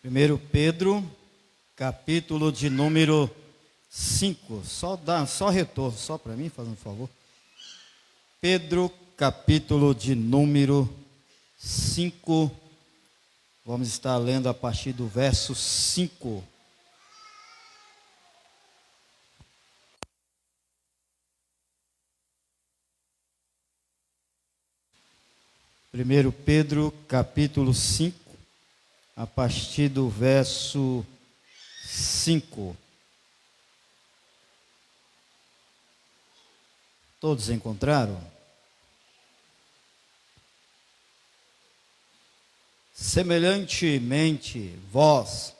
1 Pedro, capítulo de número 5. Só retorno, só para mim, fazendo um favor. Pedro, capítulo de número 5. Vamos estar lendo a partir do verso 5. Primeiro Pedro, capítulo 5, a partir do verso 5. Todos encontraram? Semelhantemente, vós,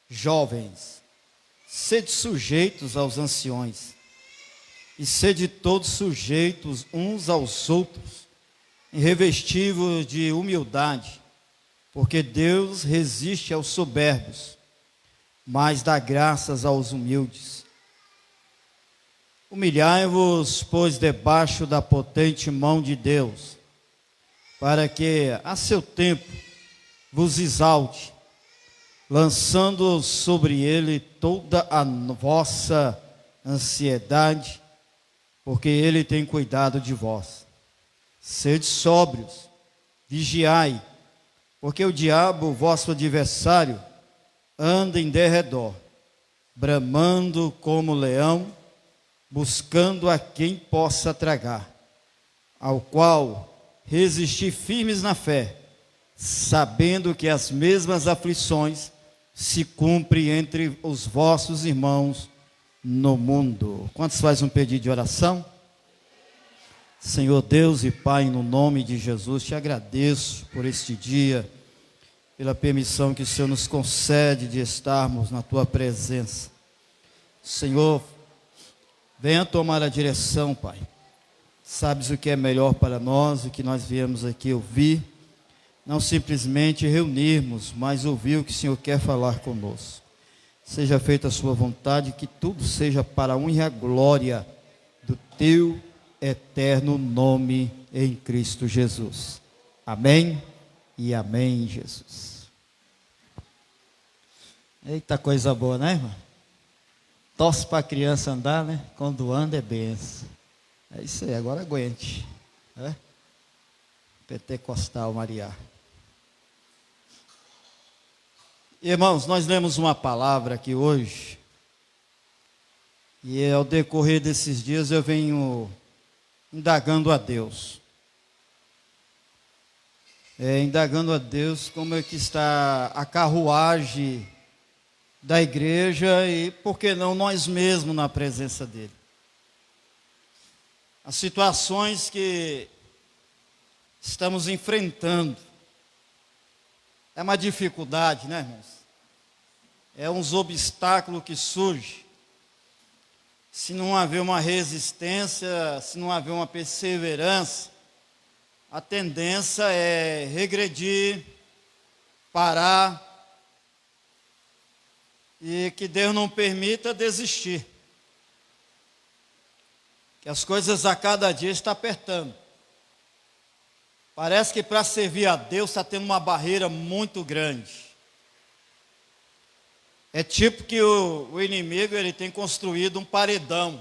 jovens, sede sujeitos aos anciões, e sede todos sujeitos uns aos outros, revestivos de humildade, porque Deus resiste aos soberbos, mas dá graças aos humildes. Humilhai-vos, pois, debaixo da potente mão de Deus, para que, a seu tempo, vos exalte, lançando sobre ele toda a vossa ansiedade, porque ele tem cuidado de vós. Sede sóbrios, vigiai, porque o diabo, vosso adversário, anda em derredor, bramando como leão, buscando a quem possa tragar, ao qual resisti firmes na fé, sabendo que as mesmas aflições se cumprem entre os vossos irmãos no mundo. Quantos fazem um pedido de oração? Senhor Deus e Pai, no nome de Jesus, te agradeço por este dia, pela permissão que o Senhor nos concede de estarmos na Tua presença. Senhor, venha tomar a direção, Pai. Sabes o que é melhor para nós, o que nós viemos aqui ouvir, não simplesmente reunirmos, mas ouvir o que o Senhor quer falar conosco. Seja feita a Sua vontade, que tudo seja para a honra e a glória do Teu eterno nome em Cristo Jesus. Amém e amém, Jesus. Eita, coisa boa, né, irmão? Torce para a criança andar, né? Quando anda é benção. É isso aí, agora aguente. É? Pentecostal Maria. Irmãos, nós lemos uma palavra aqui hoje, e ao decorrer desses dias eu venho indagando a Deus. Indagando a Deus como é que está a carruagem da igreja e, por que não, nós mesmos na presença dele. As situações que estamos enfrentando. É uma dificuldade, né, irmãos? É uns obstáculos que surgem. Se não haver uma resistência, se não haver uma perseverança, a tendência é regredir, parar, e que Deus não permita desistir. Que as coisas a cada dia estão apertando. Parece que para servir a Deus está tendo uma barreira muito grande. É tipo que o inimigo ele tem construído um paredão.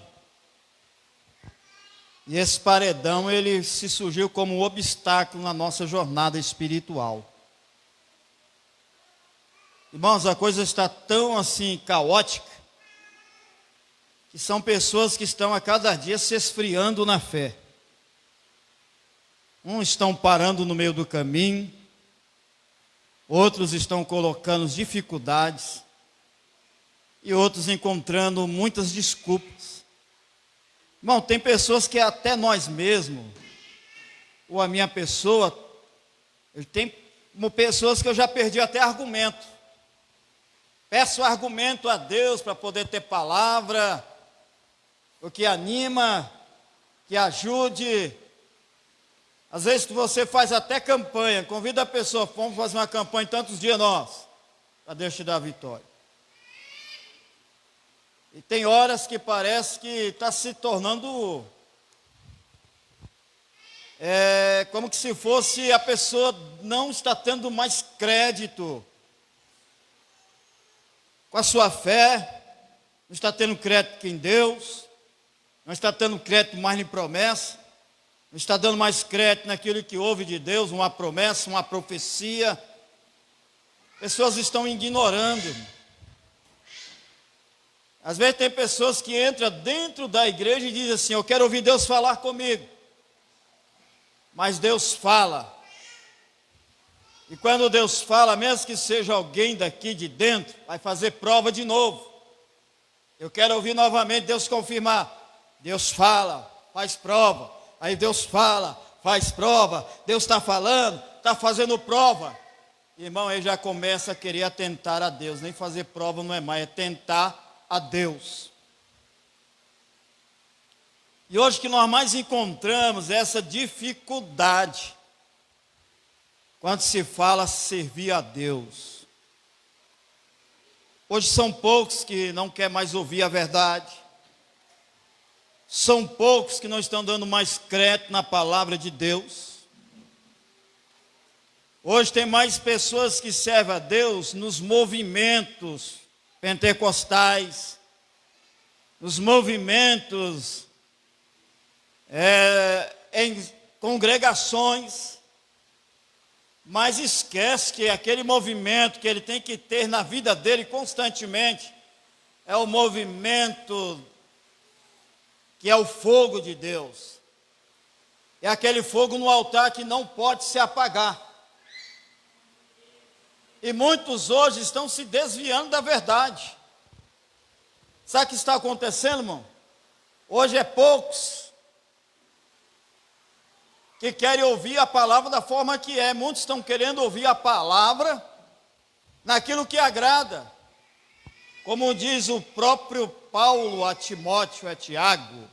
E esse paredão ele se surgiu como um obstáculo na nossa jornada espiritual. Irmãos, a coisa está tão assim caótica, que são pessoas que estão a cada dia se esfriando na fé. Uns estão parando no meio do caminho, outros estão colocando dificuldades, e outros encontrando muitas desculpas. Irmão, tem pessoas que até nós mesmos, ou a minha pessoa, tem pessoas que eu já perdi até argumento. Peço argumento a Deus para poder ter palavra, o que anima, que ajude. Às vezes você faz até campanha, convida a pessoa, vamos fazer uma campanha em tantos dias nós, para Deus te dar a vitória. E tem horas que parece que está se tornando como que se fosse a pessoa não está tendo mais crédito com a sua fé, não está tendo crédito em Deus, não está tendo crédito mais em promessa, não está dando mais crédito naquilo que houve de Deus, uma promessa, uma profecia. Pessoas estão ignorando. Às vezes tem pessoas que entram dentro da igreja e dizem assim: eu quero ouvir Deus falar comigo. Mas Deus fala. E quando Deus fala, mesmo que seja alguém daqui de dentro, vai fazer prova de novo. Eu quero ouvir novamente Deus confirmar. Deus fala, faz prova. Aí Deus fala, faz prova. Deus está falando, está fazendo prova. Irmão, aí já começa a querer atentar a Deus. Nem fazer prova não é mais, é tentar a Deus. E hoje que nós mais encontramos essa dificuldade quando se fala servir a Deus. Hoje são poucos que não querem mais ouvir a verdade. São poucos que não estão dando mais crédito na palavra de Deus. Hoje tem mais pessoas que servem a Deus nos movimentos pentecostais, nos movimentos em congregações, mas esquece que aquele movimento que ele tem que ter na vida dele constantemente é o movimento que é o fogo de Deus. É aquele fogo no altar que não pode se apagar. E muitos hoje estão se desviando da verdade. Sabe o que está acontecendo, irmão? Hoje é poucos que querem ouvir a palavra da forma que é. Muitos estão querendo ouvir a palavra naquilo que agrada. Como diz o próprio Paulo a Timóteo, a Tiago.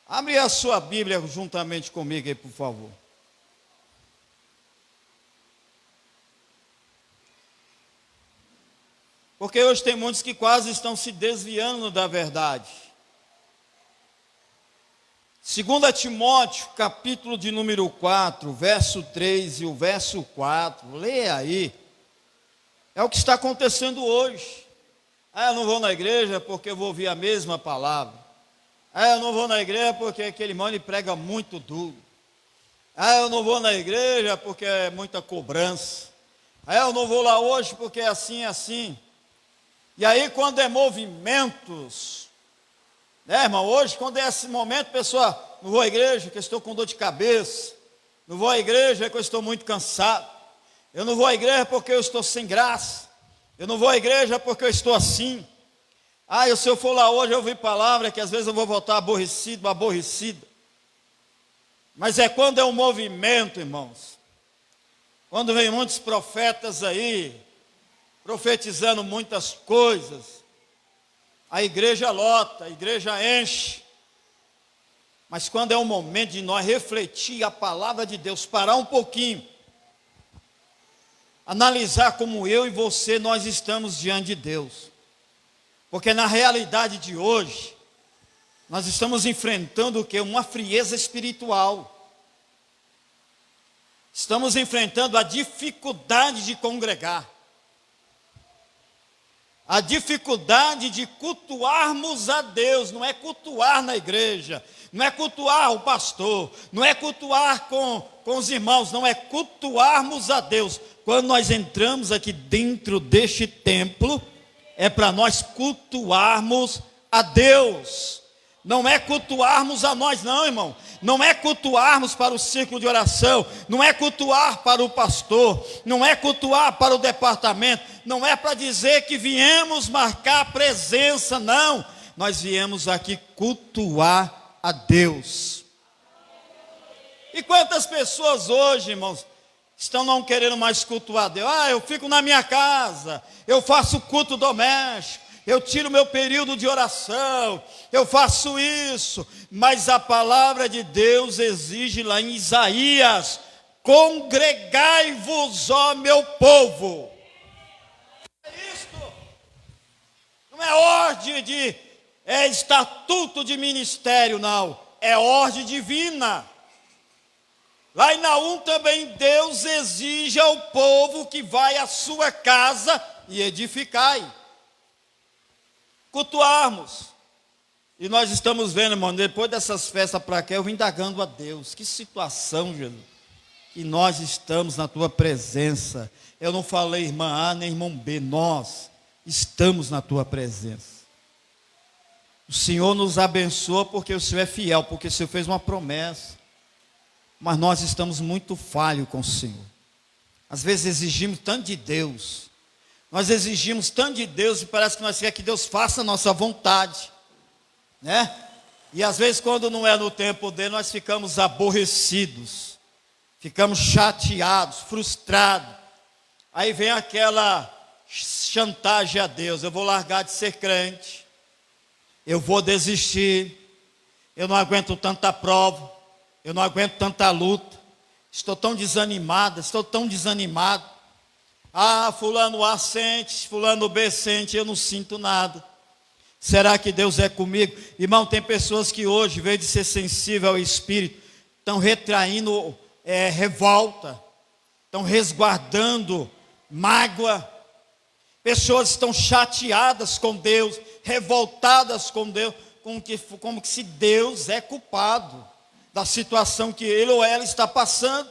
Abre a sua Bíblia juntamente comigo aí, por favor. Porque hoje tem muitos que quase estão se desviando da verdade. 2 Timóteo, capítulo de número 4, verso 3 e o verso 4, leia aí. É o que está acontecendo hoje. Eu não vou na igreja porque eu vou ouvir a mesma palavra. Eu não vou na igreja porque aquele irmão ele prega muito duro. Eu não vou na igreja porque é muita cobrança. Eu não vou lá hoje porque é assim, assim. E aí quando é movimentos, né, irmão, hoje quando é esse momento, pessoal, não vou à igreja porque eu estou com dor de cabeça, não vou à igreja porque eu estou muito cansado, eu não vou à igreja porque eu estou sem graça, eu não vou à igreja porque eu estou assim. Se eu for lá hoje eu ouvir palavra que às vezes eu vou voltar aborrecido, aborrecida. Mas é quando é um movimento, irmãos, quando vem muitos profetas aí, profetizando muitas coisas, a igreja lota, a igreja enche. Mas quando é o momento de nós refletir a palavra de Deus, parar um pouquinho, analisar como eu e você, nós estamos diante de Deus. Porque na realidade de hoje, nós estamos enfrentando o quê? Uma frieza espiritual. Estamos enfrentando a dificuldade de congregar. A dificuldade de cultuarmos a Deus, não é cultuar na igreja, não é cultuar o pastor, não é cultuar com os irmãos, não é cultuarmos a Deus. Quando nós entramos aqui dentro deste templo, é para nós cultuarmos a Deus. Não é cultuarmos a nós não, irmão. Não é cultuarmos para o círculo de oração, não é cultuar para o pastor, não é cultuar para o departamento, não é para dizer que viemos marcar presença, não. Nós viemos aqui cultuar a Deus. E quantas pessoas hoje, irmãos, estão não querendo mais cultuar a Deus? Eu fico na minha casa, eu faço culto doméstico, eu tiro meu período de oração, eu faço isso, mas a palavra de Deus exige lá em Isaías: congregai-vos, ó meu povo. É isto, não é ordem de estatuto de ministério, não, é ordem divina. Lá em Naum também Deus exige ao povo que vai à sua casa e edificai. Cultuarmos. E nós estamos vendo, irmão, depois dessas festas para cá, eu vim indagando a Deus. Que situação, Jesus, que nós estamos na tua presença. Eu não falei irmã A nem irmão B, nós estamos na tua presença. O Senhor nos abençoa porque o Senhor é fiel, porque o Senhor fez uma promessa. Mas nós estamos muito falhos com o Senhor. Às vezes exigimos tanto de Deus. Nós exigimos tanto de Deus e parece que nós queremos que Deus faça a nossa vontade, né? E às vezes quando não é no tempo dele, nós ficamos aborrecidos. Ficamos chateados, frustrados. Aí vem aquela chantagem a Deus: eu vou largar de ser crente. Eu vou desistir, eu não aguento tanta prova, eu não aguento tanta luta, estou tão desanimado. Ah, fulano A sente, fulano B sente, eu não sinto nada. Será que Deus é comigo? Irmão, tem pessoas que hoje, em vez de ser sensível ao Espírito, estão retraindo revolta, estão resguardando mágoa. Pessoas estão chateadas com Deus, revoltadas com Deus, como que se Deus é culpado da situação que ele ou ela está passando.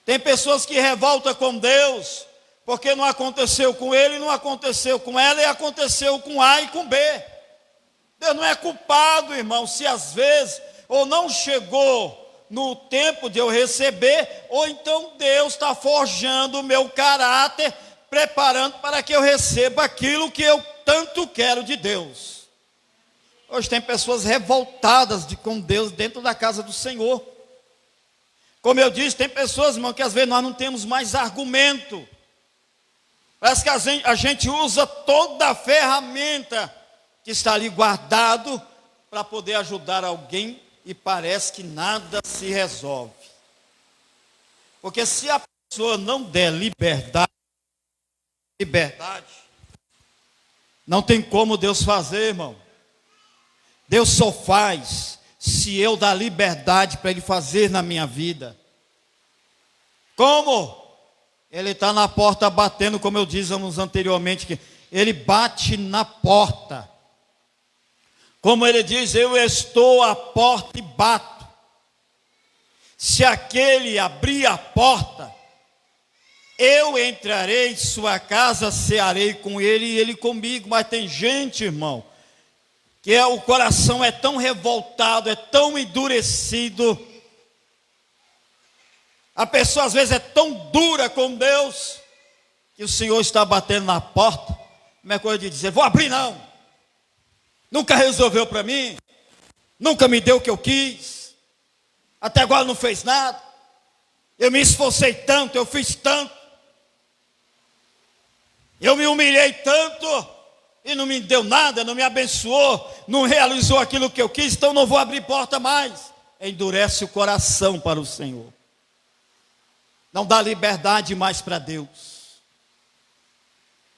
Tem pessoas que revoltam com Deus, porque não aconteceu com ele, não aconteceu com ela, e aconteceu com A e com B. Deus não é culpado, irmão, se às vezes, ou não chegou no tempo de eu receber, ou então Deus está forjando o meu caráter, preparando para que eu receba aquilo que eu tanto quero de Deus. Hoje tem pessoas revoltadas com Deus dentro da casa do Senhor. Como eu disse, tem pessoas, irmão, que às vezes nós não temos mais argumento. Parece que a gente usa toda a ferramenta que está ali guardado para poder ajudar alguém e parece que nada se resolve. Porque se a pessoa não der liberdade, não tem como Deus fazer, irmão. Deus só faz se eu dar liberdade para Ele fazer na minha vida. Como? Ele está na porta batendo, como eu dizíamos anteriormente, que Ele bate na porta. Como Ele diz, eu estou à porta e bato. Se aquele abrir a porta, eu entrarei em sua casa, cearei com ele e ele comigo. Mas tem gente, irmão, que o coração é tão revoltado, é tão endurecido. A pessoa às vezes é tão dura com Deus, que o Senhor está batendo na porta. Não é coisa de dizer, vou abrir não. Nunca resolveu para mim. Nunca me deu o que eu quis. Até agora não fez nada. Eu me esforcei tanto, eu fiz tanto. Eu me humilhei tanto e não me deu nada, não me abençoou, não realizou aquilo que eu quis, então não vou abrir porta mais. Endurece o coração para o Senhor. Não dá liberdade mais para Deus.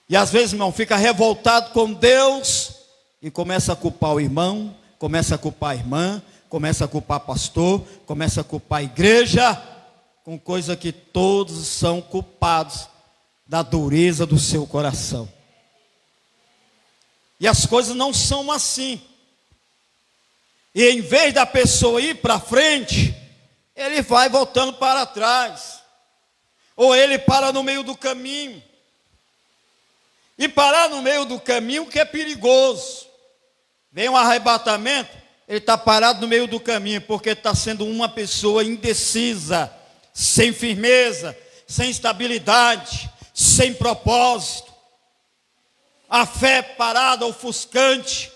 E às vezes, irmão, fica revoltado com Deus e começa a culpar o irmão, começa a culpar a irmã, começa a culpar o pastor, começa a culpar a igreja, com coisa que todos são culpados da dureza do seu coração. E as coisas não são assim. E em vez da pessoa ir para frente, ele vai voltando para trás. Ou ele para no meio do caminho. E parar no meio do caminho que é perigoso. Vem um arrebatamento, ele está parado no meio do caminho, porque está sendo uma pessoa indecisa, sem firmeza, sem estabilidade, sem propósito, a fé parada, ofuscante,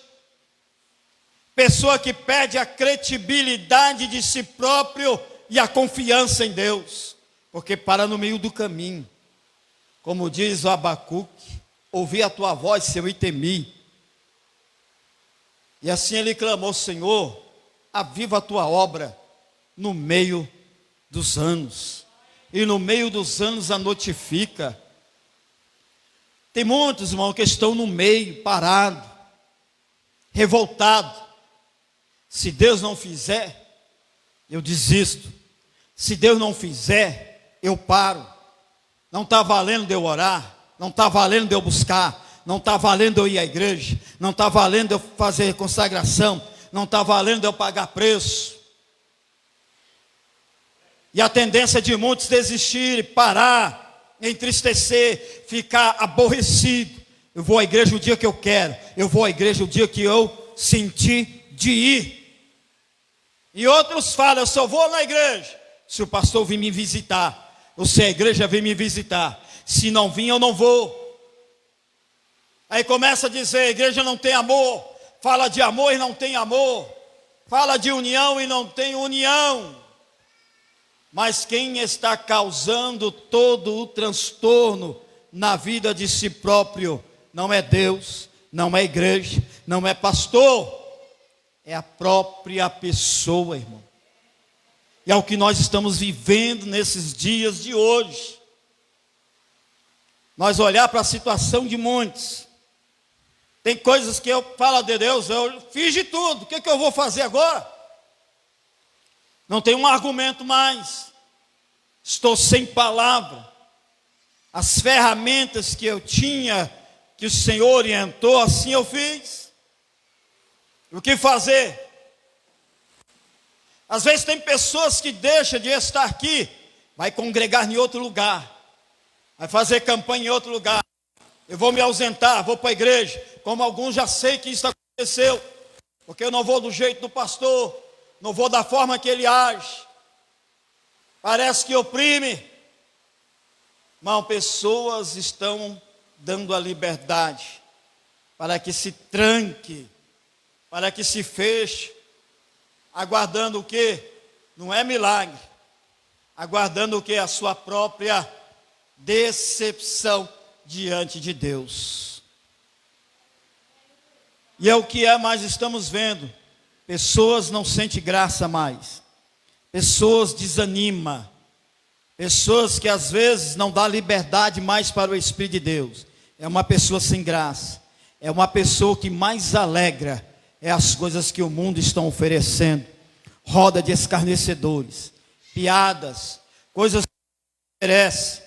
pessoa que perde a credibilidade de si próprio e a confiança em Deus, porque para no meio do caminho, como diz o Abacuque, ouvi a tua voz, Senhor, e temi. E assim ele clamou, Senhor, aviva a tua obra no meio dos anos, e no meio dos anos a notifica. Tem muitos, irmãos, que estão no meio, parado, revoltado. Se Deus não fizer, eu desisto. Se Deus não fizer, eu paro. Não está valendo de eu orar, não está valendo eu buscar, não está valendo eu ir à igreja, não está valendo eu fazer consagração, não está valendo eu pagar preço. E a tendência de muitos desistir, parar, entristecer, ficar aborrecido. Eu vou à igreja o dia que eu quero, eu vou à igreja o dia que eu sentir de ir. E outros falam, eu só vou na igreja se o pastor vir me visitar, ou se a igreja vir me visitar. Se não vir, eu não vou. Aí começa a dizer, a igreja não tem amor, fala de amor e não tem amor, fala de união e não tem união. Mas quem está causando todo o transtorno na vida de si próprio não é Deus, não é igreja, não é pastor, é a própria pessoa, irmão. E é o que nós estamos vivendo nesses dias de hoje. Nós olhar para a situação de muitos. Tem coisas que eu falo de Deus, eu fiz de tudo, o que eu vou fazer agora? Não tem um argumento mais. Estou sem palavra. As ferramentas que eu tinha, que o Senhor orientou, assim eu fiz. O que fazer? Às vezes tem pessoas que deixam de estar aqui, vai congregar em outro lugar, vai fazer campanha em outro lugar. Eu vou me ausentar, vou para a igreja. Como alguns já sei que isso aconteceu, porque eu não vou do jeito do pastor, não vou da forma que ele age. Parece que oprime. Irmão, pessoas estão dando a liberdade para que se tranque, para que se feche, aguardando o quê? Não é milagre, aguardando o quê? A sua própria decepção diante de Deus. E é o que mais estamos vendo. Pessoas não sentem graça mais, pessoas desanimam, pessoas que às vezes não dão liberdade mais para o Espírito de Deus. É uma pessoa sem graça, é uma pessoa que mais alegra é as coisas que o mundo está oferecendo. Roda de escarnecedores, piadas, coisas que oferece,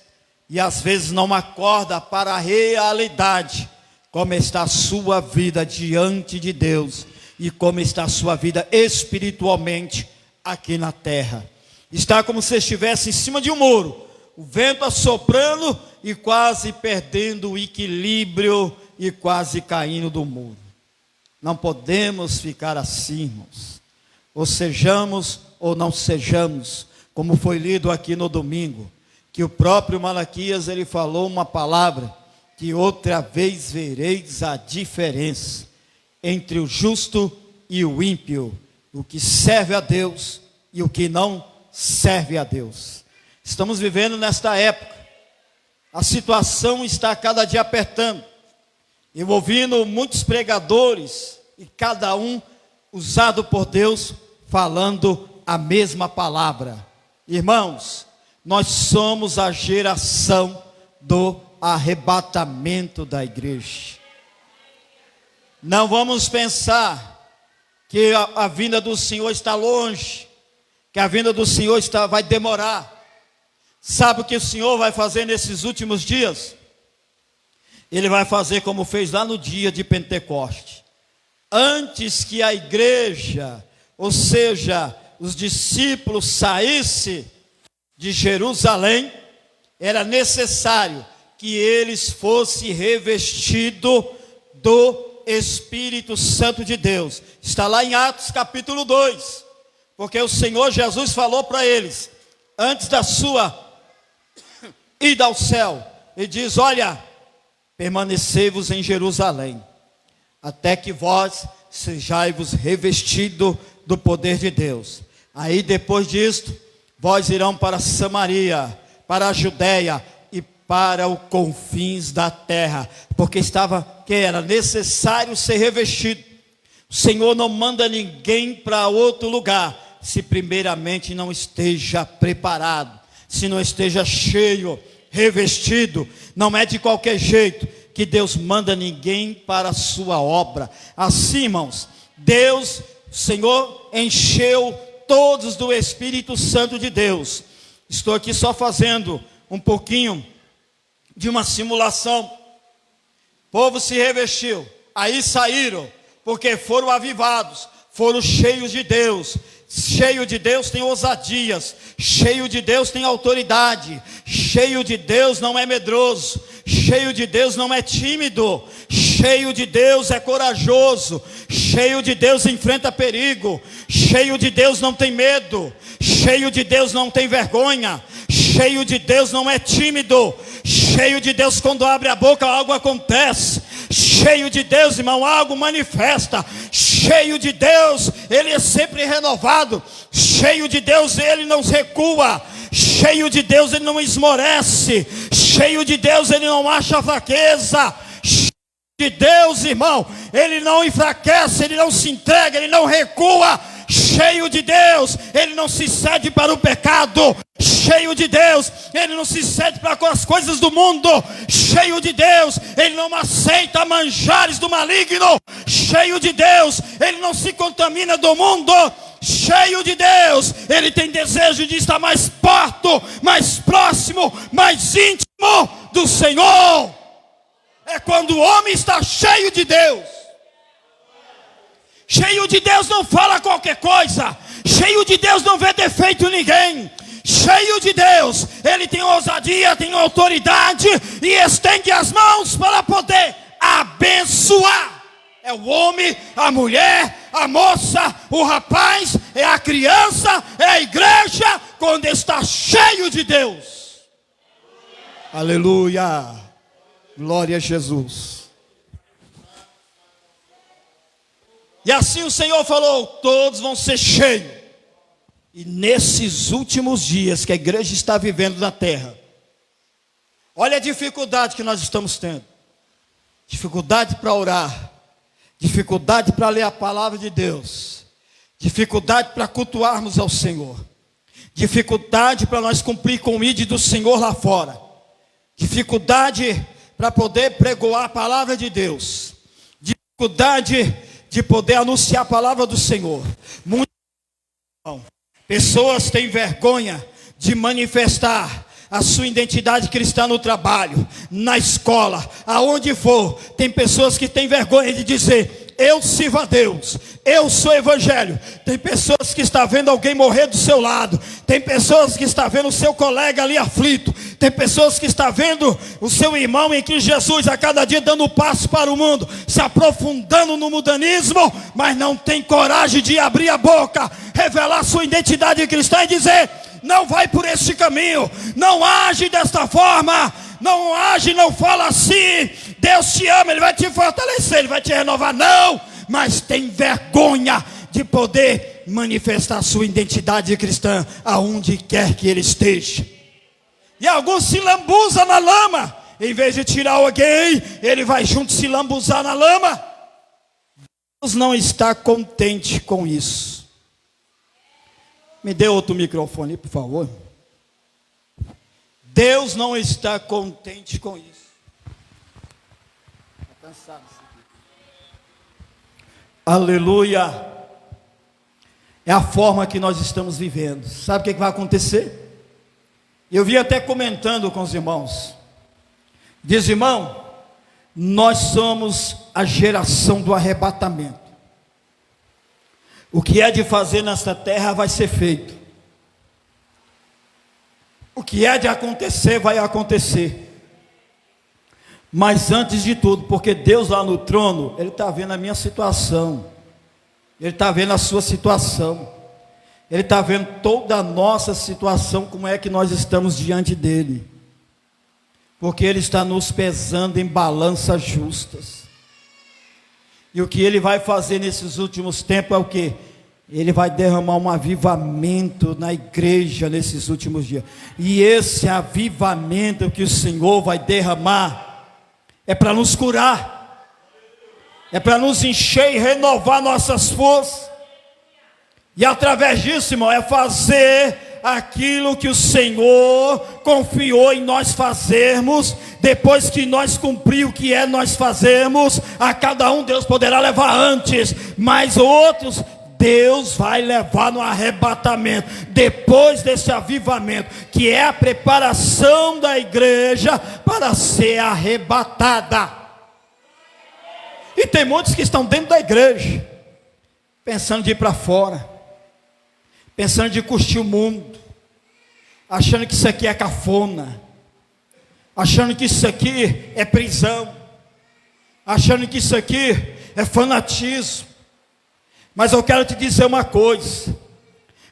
e às vezes não acorda para a realidade, como está a sua vida diante de Deus, e como está a sua vida espiritualmente aqui na terra. Está como se estivesse em cima de um muro, o vento assoprando e quase perdendo o equilíbrio e quase caindo do muro. Não podemos ficar assim, irmãos. Ou sejamos ou não sejamos, como foi lido aqui no domingo, que o próprio Malaquias, ele falou uma palavra, que outra vez vereis a diferença entre o justo e o ímpio, o que serve a Deus e o que não serve a Deus. Estamos vivendo nesta época, a situação está cada dia apertando, eu ouvindo muitos pregadores, e cada um usado por Deus, falando a mesma palavra. Irmãos, nós somos a geração do arrebatamento da igreja. Não vamos pensar que a vinda do Senhor está longe, que a vinda do Senhor vai demorar. Sabe o que o Senhor vai fazer nesses últimos dias? Ele vai fazer como fez lá no dia de Pentecoste. Antes que a igreja, ou seja, os discípulos saíssem de Jerusalém, era necessário que eles fossem revestidos do Espírito Santo de Deus. Está lá em Atos capítulo 2, porque o Senhor Jesus falou para eles, antes da sua ida ao céu, ele diz, olha, permanecei-vos em Jerusalém, até que vós sejais revestidos do poder de Deus. Aí depois disto, vós irão para Samaria, para a Judeia e para os confins da terra, porque era necessário ser revestido. O Senhor não manda ninguém para outro lugar, se primeiramente não esteja preparado, se não esteja cheio, revestido. Não é de qualquer jeito que Deus manda ninguém para a sua obra. Assim, irmãos, Deus, o Senhor encheu todos do Espírito Santo de Deus. Estou aqui só fazendo um pouquinho de uma simulação. O povo se revestiu, aí saíram, porque foram avivados, foram cheios de Deus. Cheio de Deus tem ousadias, cheio de Deus tem autoridade, cheio de Deus não é medroso, cheio de Deus não é tímido, cheio de Deus é corajoso, cheio de Deus enfrenta perigo, cheio de Deus não tem medo, cheio de Deus não tem vergonha, cheio de Deus não é tímido, cheio de Deus quando abre a boca algo acontece, cheio de Deus, irmão, algo manifesta, cheio de Deus, ele é sempre renovado, cheio de Deus, ele não recua, cheio de Deus, ele não esmorece, cheio de Deus, ele não acha fraqueza, cheio de Deus, irmão, ele não enfraquece, ele não se entrega, ele não recua, cheio de Deus, ele não se cede para o pecado, cheio de Deus, ele não se cede para as coisas do mundo, cheio de Deus, ele não aceita manjares do maligno, cheio de Deus, ele não se contamina do mundo, cheio de Deus, ele tem desejo de estar mais perto, mais próximo, mais íntimo do Senhor. É quando o homem está cheio de Deus. Cheio de Deus não fala qualquer coisa, cheio de Deus não vê defeito em ninguém, cheio de Deus, ele tem ousadia, tem autoridade e estende as mãos para poder abençoar. É o homem, a mulher, a moça, o rapaz, é a criança, é a igreja, quando está cheio de Deus. Aleluia, glória a Jesus. E assim o Senhor falou, todos vão ser cheios. E nesses últimos dias que a igreja está vivendo na terra, olha a dificuldade que nós estamos tendo. Dificuldade para orar, dificuldade para ler a palavra de Deus, dificuldade para cultuarmos ao Senhor, dificuldade para nós cumprir com o ID do Senhor lá fora, dificuldade para poder pregoar a palavra de Deus, dificuldade de poder anunciar a palavra do Senhor. Muitas pessoas têm vergonha de manifestar a sua identidade cristã no trabalho, na escola, aonde for. Tem pessoas que têm vergonha de dizer, eu sirvo a Deus, eu sou evangelho. Tem pessoas que estão vendo alguém morrer do seu lado, tem pessoas que estão vendo o seu colega ali aflito, tem pessoas que estão vendo o seu irmão em Cristo Jesus a cada dia dando passo para o mundo, se aprofundando no mundanismo, mas não tem coragem de abrir a boca, revelar sua identidade cristã e dizer, não vai por esse caminho, não age desta forma, não age, não fala assim, Deus te ama, Ele vai te fortalecer, Ele vai te renovar, não, mas tem vergonha de poder manifestar sua identidade cristã aonde quer que ele esteja. E alguns se lambuzam na lama, em vez de tirar alguém, ele vai junto se lambuzar na lama. Deus não está contente com isso. Me dê outro microfone, por favor. Deus não está contente com isso. Está cansado. Aleluia. É a forma que nós estamos vivendo. Sabe o que vai acontecer? Eu vi até comentando com os irmãos. Diz, irmão, nós somos a geração do arrebatamento. O que é de fazer nesta terra vai ser feito. O que é de acontecer vai acontecer. Mas antes de tudo, porque Deus lá no trono, Ele está vendo a minha situação, Ele está vendo a sua situação, Ele está vendo toda a nossa situação, como é que nós estamos diante dEle, porque Ele está nos pesando em balanças justas. E o que Ele vai fazer nesses últimos tempos é o quê? Ele vai derramar um avivamento na igreja nesses últimos dias. E esse avivamento que o Senhor vai derramar é para nos curar, é para nos encher e renovar nossas forças. E através disso, irmão, é fazer aquilo que o Senhor confiou em nós fazermos. Depois que nós cumprir o que é nós fazermos, a cada um Deus poderá levar antes, mas outros Deus vai levar no arrebatamento, depois desse avivamento, que é a preparação da igreja para ser arrebatada. E tem muitos que estão dentro da igreja, pensando de ir para fora, pensando de curtir o mundo, achando que isso aqui é cafona, achando que isso aqui é prisão, achando que isso aqui é fanatismo. Mas eu quero te dizer uma coisa: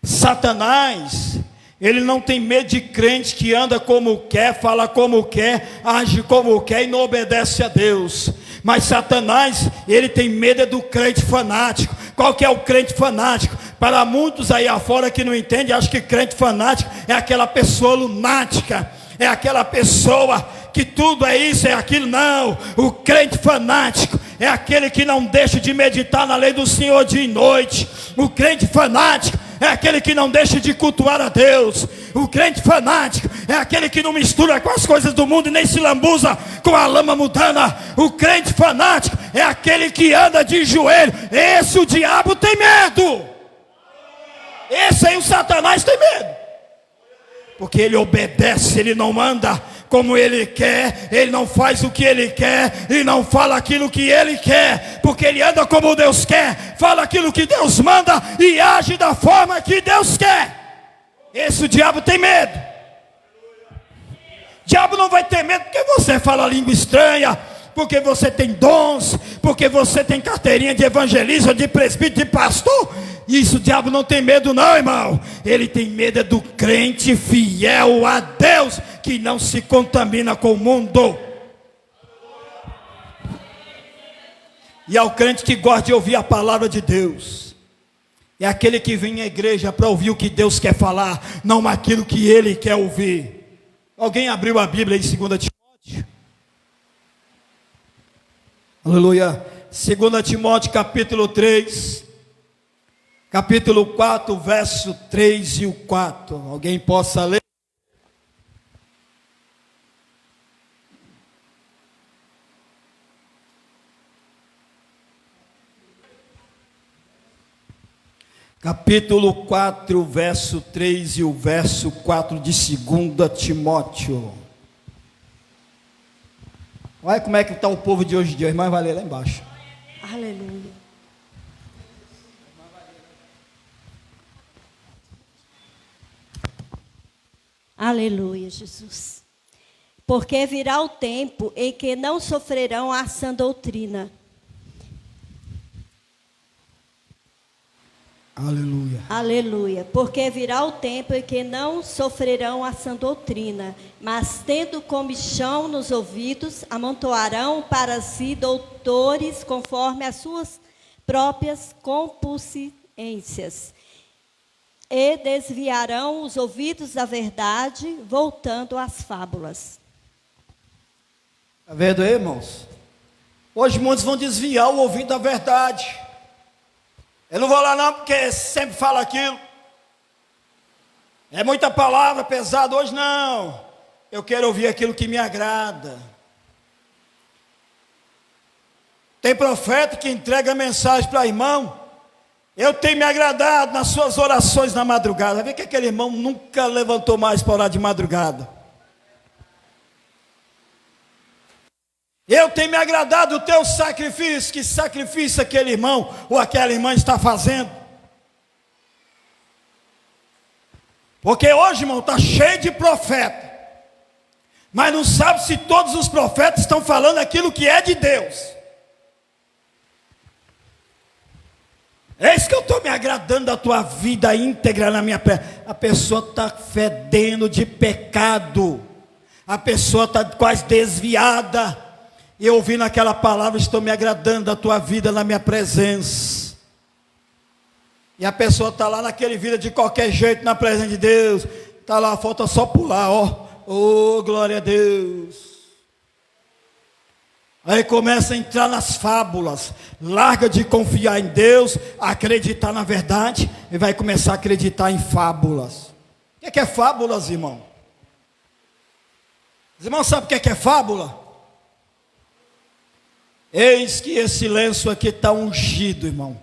Satanás, ele não tem medo de crente que anda como quer, fala como quer, age como quer e não obedece a Deus. Mas Satanás, ele tem medo do crente fanático. Qual que é o crente fanático? Para muitos aí afora que não entendem, acham que crente fanático é aquela pessoa lunática, é aquela pessoa que tudo é isso, é aquilo. Não, o crente fanático é aquele que não deixa de meditar na lei do Senhor dia e noite. O crente fanático é aquele que não deixa de cultuar a Deus. O crente fanático é aquele que não mistura com as coisas do mundo e nem se lambuza com a lama mundana. O crente fanático é aquele que anda de joelho. Esse o diabo tem medo. Esse aí o Satanás tem medo, porque ele obedece, ele não anda como ele quer, ele não faz o que ele quer e não fala aquilo que ele quer, porque ele anda como Deus quer, fala aquilo que Deus manda e age da forma que Deus quer. Esse o diabo tem medo. O diabo não vai ter medo porque você fala língua estranha, porque você tem dons, porque você tem carteirinha de evangelista, de presbítero, de pastor. Isso o diabo não tem medo não, irmão. Ele tem medo do crente fiel a Deus, que não se contamina com o mundo. E ao crente que gosta de ouvir a palavra de Deus. É aquele que vem à igreja para ouvir o que Deus quer falar, não aquilo que ele quer ouvir. Alguém abriu a Bíblia em 2 Timóteo? Aleluia. 2 Timóteo capítulo 3, capítulo 4, verso 3 e o 4. Alguém possa ler? Capítulo 4, verso 3 e o verso 4 de 2 Timóteo. Olha como é que está o povo de hoje em dia. A irmã vai ler lá embaixo. Aleluia. Aleluia, Jesus. Porque virá o tempo em que não sofrerão a sã doutrina. Aleluia. Aleluia. Porque virá o tempo em que não sofrerão a sã doutrina, mas tendo comichão nos ouvidos, amontoarão para si doutores conforme as suas próprias concupiscências. E desviarão os ouvidos da verdade, voltando às fábulas. Está vendo aí, irmãos? Hoje muitos vão desviar o ouvido da verdade. Eu não vou lá não, porque sempre fala aquilo. É muita palavra pesada. Hoje não. Eu quero ouvir aquilo que me agrada. Tem profeta que entrega mensagem para irmão. Eu tenho me agradado nas suas orações na madrugada. Vê que aquele irmão nunca levantou mais para orar de madrugada. Eu tenho me agradado do teu sacrifício. Que sacrifício aquele irmão ou aquela irmã está fazendo? Porque hoje, irmão, está cheio de profeta, mas não sabe se todos os profetas estão falando aquilo que é de Deus. É isso que eu estou me agradando da tua vida íntegra na minha pé. A pessoa está fedendo de pecado, a pessoa está quase desviada. E eu ouvindo aquela palavra, estou me agradando da tua vida na minha presença. E a pessoa está lá naquele vida de qualquer jeito na presença de Deus. Está lá, falta só pular, ó. Oh, glória a Deus. Aí começa a entrar nas fábulas. Larga de confiar em Deus, acreditar na verdade, e vai começar a acreditar em fábulas. O que é fábulas, irmão? Os irmãos sabem o que é fábula? Eis que esse lenço aqui está ungido, irmão.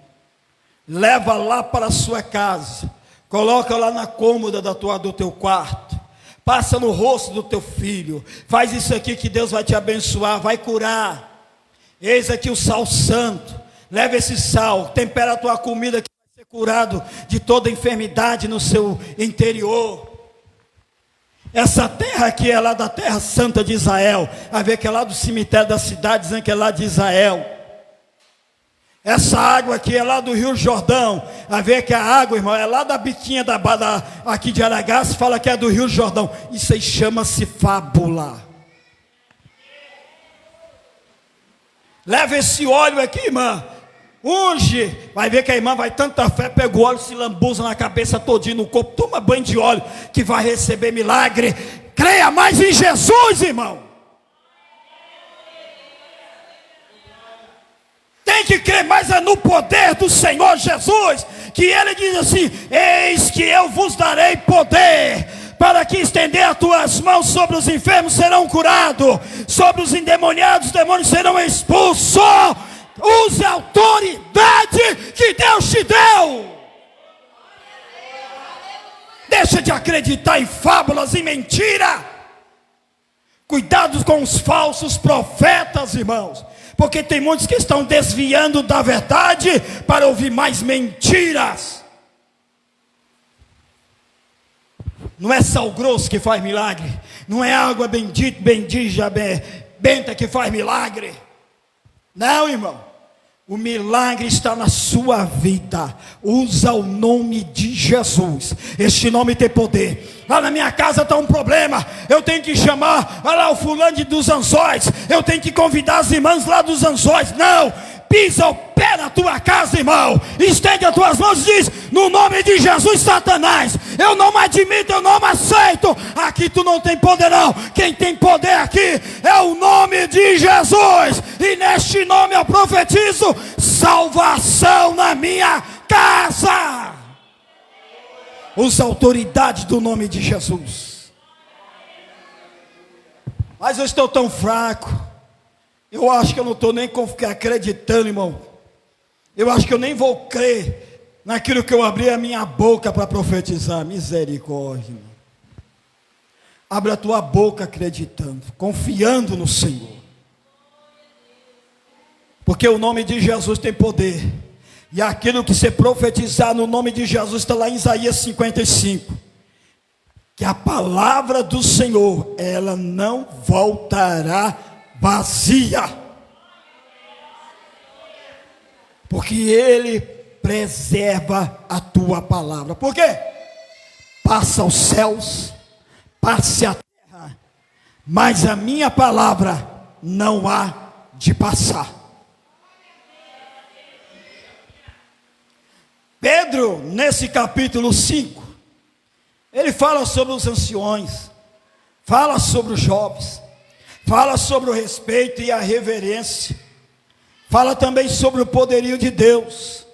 leva lá para a sua casa, coloca lá na cômoda do teu quarto, passa no rosto do teu filho, faz isso aqui que Deus vai te abençoar, vai curar. Eis aqui o sal santo, leva esse sal, tempera a tua comida que vai ser curado de toda enfermidade no seu interior. Essa terra aqui é lá da terra santa de Israel, a ver que é lá do cemitério da cidade, dizendo que é lá de Israel. Essa água aqui é lá do Rio Jordão, a ver que a água, irmão, é lá da biquinha aqui de Aragás, fala que é do Rio Jordão. Isso aí chama-se fábula. Leva esse óleo aqui, irmã, unge, vai ver que a irmã vai tanta fé, pega o óleo, se lambuza na cabeça todinho, no corpo, toma banho de óleo, que vai receber milagre. Creia mais em Jesus, irmão. Tem que crer mais no poder do Senhor Jesus, que Ele diz assim: eis que eu vos darei poder, para que estender as tuas mãos sobre os enfermos serão curados, sobre os endemoniados os demônios serão expulsos. Use a autoridade que Deus te deu. Deixa de acreditar em fábulas e mentira. Cuidado com os falsos profetas, irmãos, porque tem muitos que estão desviando da verdade para ouvir mais mentiras. Não é sal grosso que faz milagre, não é água benta que faz milagre. Não, irmão, o milagre está na sua vida. Usa o nome de Jesus. Este nome tem poder. Lá na minha casa está um problema, eu tenho que chamar lá o fulano dos Anzóis, eu tenho que convidar as irmãs lá dos Anzóis. Não, pisa o pé na tua casa, irmão, estende as tuas mãos e diz: no nome de Jesus, Satanás, eu não me admito, eu não me aceito. Aqui tu não tem poder não, quem tem poder aqui é o nome de Jesus. E neste nome eu profetizo salvação na minha casa. Usa a autoridade do nome de Jesus. Mas eu estou tão fraco, eu acho que eu não estou nem acreditando, irmão. Eu acho que eu nem vou crer naquilo que eu abri a minha boca para profetizar. Misericórdia, irmão. Abre a tua boca acreditando, confiando no Senhor, porque o nome de Jesus tem poder. E aquilo que você profetizar no nome de Jesus está lá em Isaías 55. Que a palavra do Senhor, ela não voltará vazia. Porque Ele preserva a tua palavra. Por quê? Passa os céus, passe a terra, mas a minha palavra não há de passar. Pedro, nesse capítulo 5, ele fala sobre os anciões, fala sobre os jovens, fala sobre o respeito e a reverência, fala também sobre o poderio de Deus.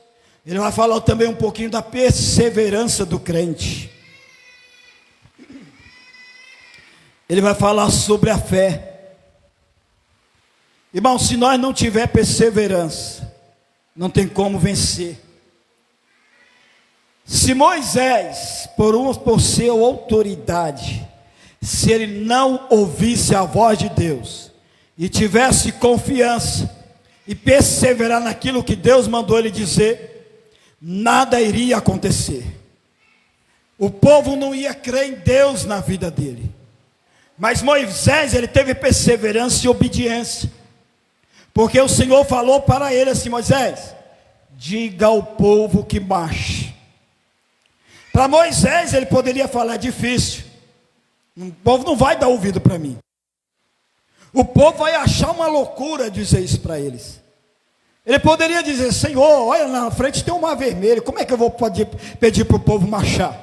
Ele vai falar também um pouquinho da perseverança do crente. Ele vai falar sobre a fé. Irmão, se nós não tiver perseverança, não tem como vencer. Se Moisés, por ser autoridade, se ele não ouvisse a voz de Deus, e tivesse confiança, e perseverar naquilo que Deus mandou ele dizer, nada iria acontecer. O povo não ia crer em Deus na vida dele. Mas Moisés, ele teve perseverança e obediência, porque o Senhor falou para ele assim: Moisés, diga ao povo que marche. Para Moisés, ele poderia falar: difícil, o povo não vai dar ouvido para mim, o povo vai achar uma loucura dizer isso para eles. Ele poderia dizer: Senhor, olha na frente tem um mar vermelho, como é que eu vou pedir para o povo marchar?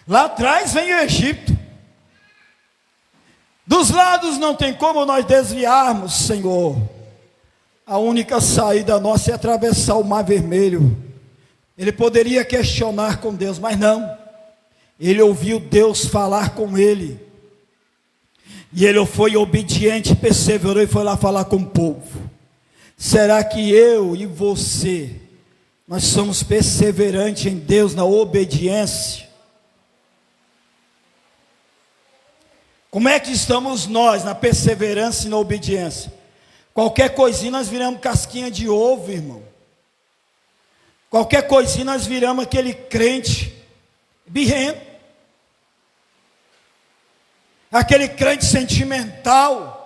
Lá atrás vem o Egito, dos lados não tem como nós desviarmos, Senhor, a única saída nossa é atravessar o mar vermelho. Ele poderia questionar com Deus, mas não. Ele ouviu Deus falar com ele. E ele foi obediente, perseverou e foi lá falar com o povo. Será que eu e você nós somos perseverantes em Deus na obediência. Como é que estamos nós na perseverança e na obediência? Qualquer coisinha nós viramos casquinha de ovo, irmão. Qualquer coisinha nós viramos aquele crente birrento. Aquele crente sentimental.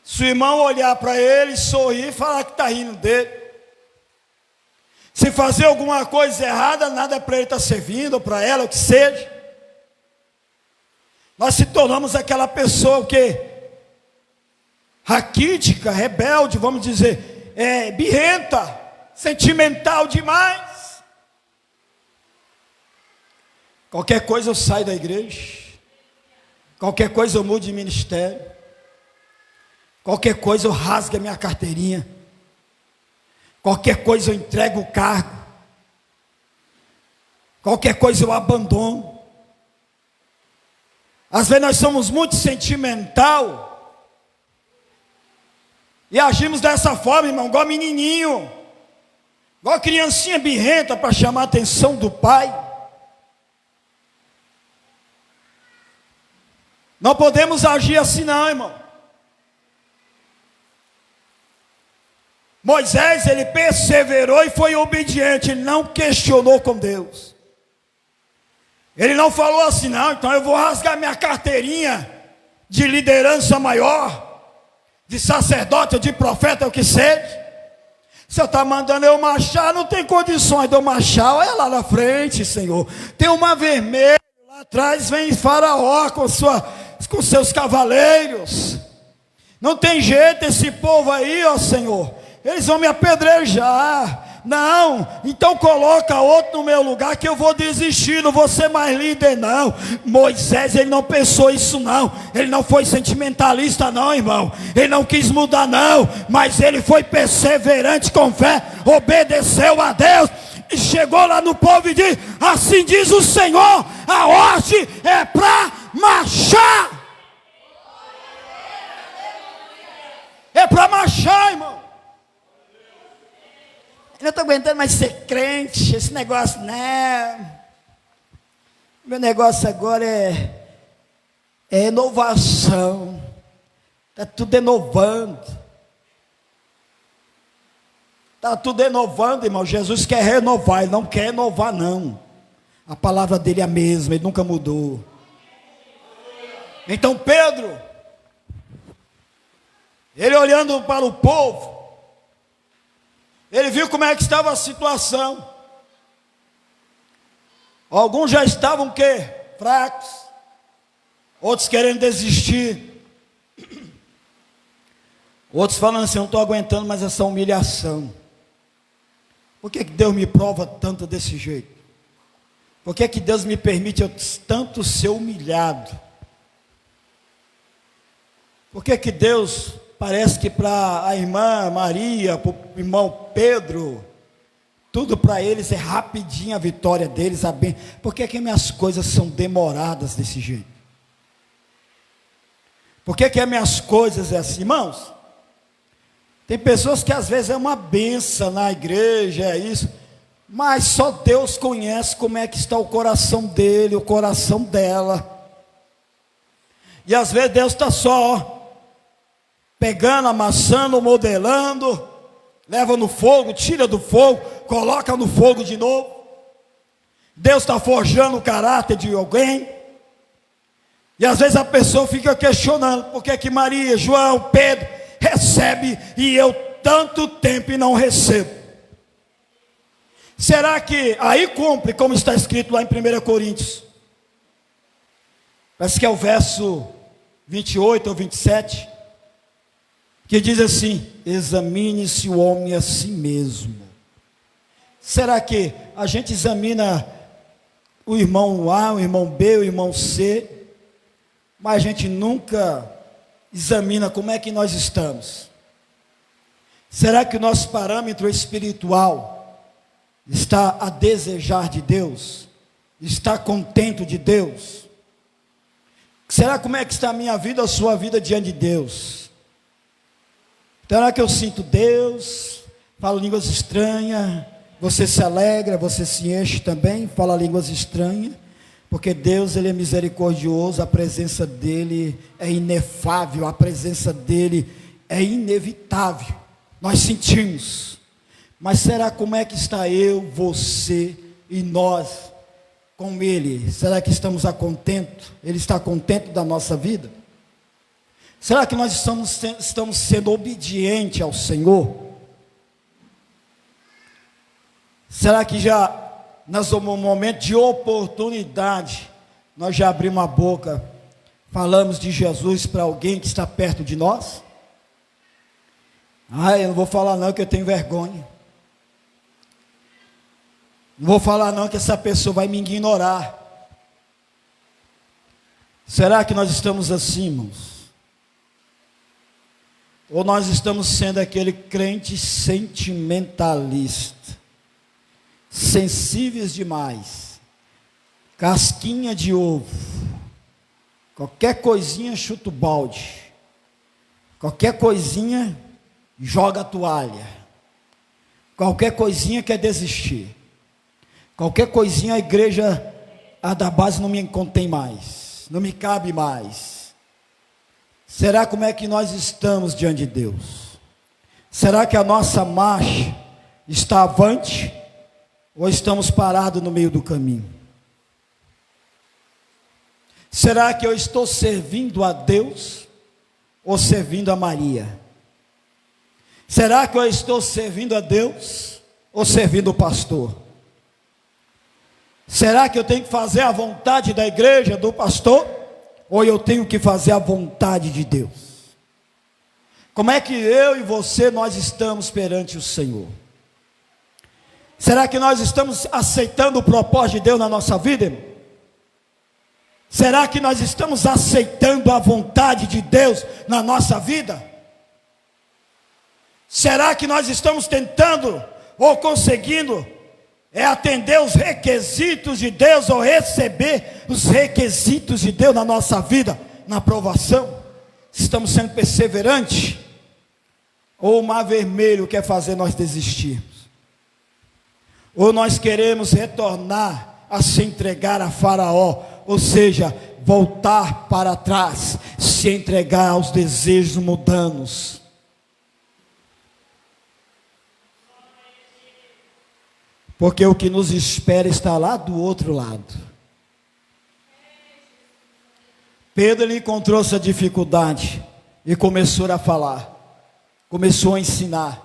Se o irmão olhar para ele, sorrir e falar que está rindo dele. Se fazer alguma coisa errada, nada para ele estar servindo, ou para ela, o que seja. Nós se tornamos aquela pessoa o quê? Raquítica, rebelde, vamos dizer, birrenta, sentimental demais. Qualquer coisa eu saio da igreja. Qualquer coisa eu mudo de ministério. Qualquer coisa eu rasgo a minha carteirinha. Qualquer coisa eu entrego o cargo. Qualquer coisa eu abandono. Às vezes nós somos muito sentimental e agimos dessa forma, irmão, igual menininho, igual criancinha birrenta para chamar a atenção do pai. Não podemos agir assim não, irmão. Moisés, ele perseverou e foi obediente, ele não questionou com Deus. Ele não falou assim, não, então eu vou rasgar minha carteirinha de liderança maior, de sacerdote, de profeta, o que seja. Você está mandando eu marchar, não tem condições de eu marchar. Olha lá na frente, Senhor, tem uma vermelha, lá atrás vem Faraó com seus cavaleiros. Não tem jeito, esse povo aí, ó Senhor, eles vão me apedrejar. Não, então coloca outro no meu lugar que eu vou desistir, não vou ser mais líder não. Moisés, ele não pensou isso não. Ele não foi sentimentalista não, irmão. Ele não quis mudar não, mas ele foi perseverante com fé, obedeceu a Deus e chegou lá no povo e disse: assim diz o Senhor, a ordem é para marchar. É para marchar, irmão. Eu não estou aguentando mais ser crente, esse negócio, né? Meu negócio agora é inovação. Está tudo inovando. Está tudo inovando, irmão. Jesus quer renovar, ele não quer inovar, não. A palavra dele é a mesma, ele nunca mudou. Então Pedro, ele olhando para o povo, ele viu como é que estava a situação. Alguns já estavam o quê? Fracos. Outros querendo desistir. Outros falando assim: eu não estou aguentando mais essa humilhação. Por que Deus me prova tanto desse jeito? Por que Deus me permite eu tanto ser humilhado? Por que Deus... Parece que para a irmã Maria, para o irmão Pedro, tudo para eles é rapidinho a vitória deles, a bem. Por que minhas coisas são demoradas desse jeito? Por que minhas coisas é assim? Irmãos, tem pessoas que às vezes é uma benção na igreja, é isso, mas só Deus conhece como é que está o coração dele, o coração dela. E às vezes Deus está só pegando, amassando, modelando, leva no fogo, tira do fogo, coloca no fogo de novo. Deus está forjando o caráter de alguém. E às vezes a pessoa fica questionando: por que Maria, João, Pedro recebe e eu tanto tempo e não recebo? Será que aí cumpre como está escrito lá em 1 Coríntios? Parece que é o verso 28 ou 27. Que diz assim: examine-se o homem a si mesmo. Será que a gente examina o irmão A, o irmão B, o irmão C, mas a gente nunca examina como é que nós estamos? Será que o nosso parâmetro espiritual está a desejar de Deus? Está contente de Deus? Será como é que está a minha vida, a sua vida diante de Deus? Será que eu sinto Deus? fala línguas estranhas, você se alegra, você se enche também, fala línguas estranhas, porque Deus, Ele é misericordioso, a presença dEle é inefável, a presença dEle é inevitável, nós sentimos, mas será como é que está eu, você e nós com Ele? Será que estamos contentes? Ele está contente da nossa vida? Será que nós estamos sendo obedientes ao Senhor? Será que já, no momento de oportunidade, nós já abrimos a boca, falamos de Jesus para alguém que está perto de nós? Eu não vou falar não, que eu tenho vergonha. Não vou falar não, que essa pessoa vai me ignorar. Será que nós estamos assim, irmãos? Ou nós estamos sendo aquele crente sentimentalista, sensíveis demais, casquinha de ovo, qualquer coisinha chuta o balde, qualquer coisinha joga a toalha, qualquer coisinha quer desistir, qualquer coisinha a igreja, a da base não me contém mais, não me cabe mais. Será como é que nós estamos diante de Deus? Será que a nossa marcha está avante? Ou estamos parados no meio do caminho? Será que eu estou servindo a Deus ou servindo a Maria? Será que eu estou servindo a Deus ou servindo o pastor? Será que eu tenho que fazer a vontade da igreja, do pastor, ou eu tenho que fazer a vontade de Deus? Como é que eu e você, nós estamos perante o Senhor? Será que nós estamos aceitando o propósito de Deus na nossa vida, irmão? Será que nós estamos aceitando a vontade de Deus na nossa vida? Será que nós estamos tentando ou conseguindo atender os requisitos de Deus, ou receber os requisitos de Deus na nossa vida, na aprovação? Estamos sendo perseverantes? Ou o mar vermelho quer fazer nós desistirmos? Ou nós queremos retornar a se entregar a Faraó, ou seja, voltar para trás, se entregar aos desejos mundanos? Porque o que nos espera está lá do outro lado. Pedro, ele encontrou essa dificuldade e começou a falar, começou a ensinar.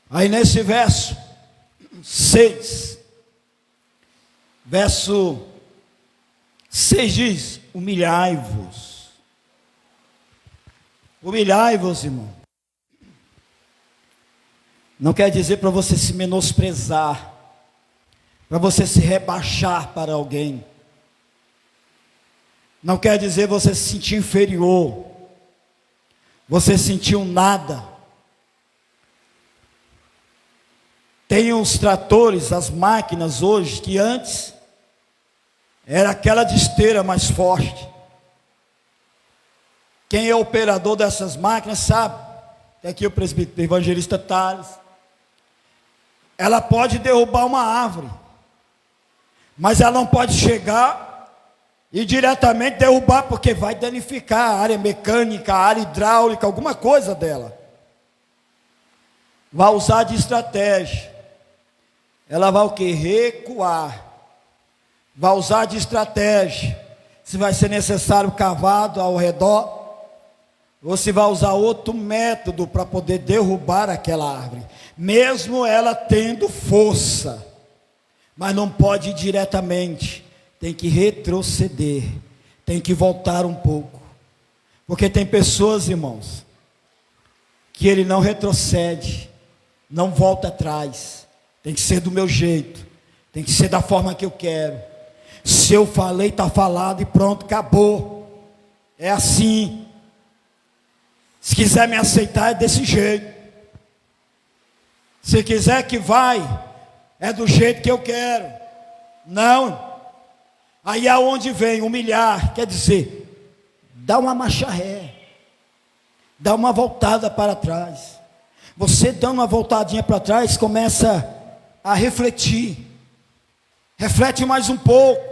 Aí nesse verso 6, verso 6 diz: humilhai-vos. Humilhai-vos, irmão. Não quer dizer para você se menosprezar, para você se rebaixar para alguém. Não quer dizer você se sentir inferior, você sentir um nada. Tem os tratores, as máquinas hoje, que antes era aquela de esteira mais forte. Quem é operador dessas máquinas sabe. Tem aqui o presbítero, evangelista Tales. Ela pode derrubar uma árvore, mas ela não pode chegar e diretamente derrubar, porque vai danificar a área mecânica, a área hidráulica, alguma coisa dela. Vai usar de estratégia. Ela vai o que? Recuar. Vai usar de estratégia. Se vai ser necessário cavado ao redor, ou se vai usar outro método para poder derrubar aquela árvore, mesmo ela tendo força, mas não pode ir diretamente, tem que retroceder, tem que voltar um pouco, porque tem pessoas, irmãos, que ele não retrocede, não volta atrás. Tem que ser do meu jeito, tem que ser da forma que eu quero. Se eu falei, está falado e pronto, acabou. É assim. Se quiser me aceitar, é desse jeito. Se quiser que vai, é do jeito que eu quero. Não. Aí é onde vem humilhar, quer dizer, dá uma marcha ré, dá uma voltada para trás. você dando uma voltadinha para trás, começa a refletir. Reflete mais um pouco.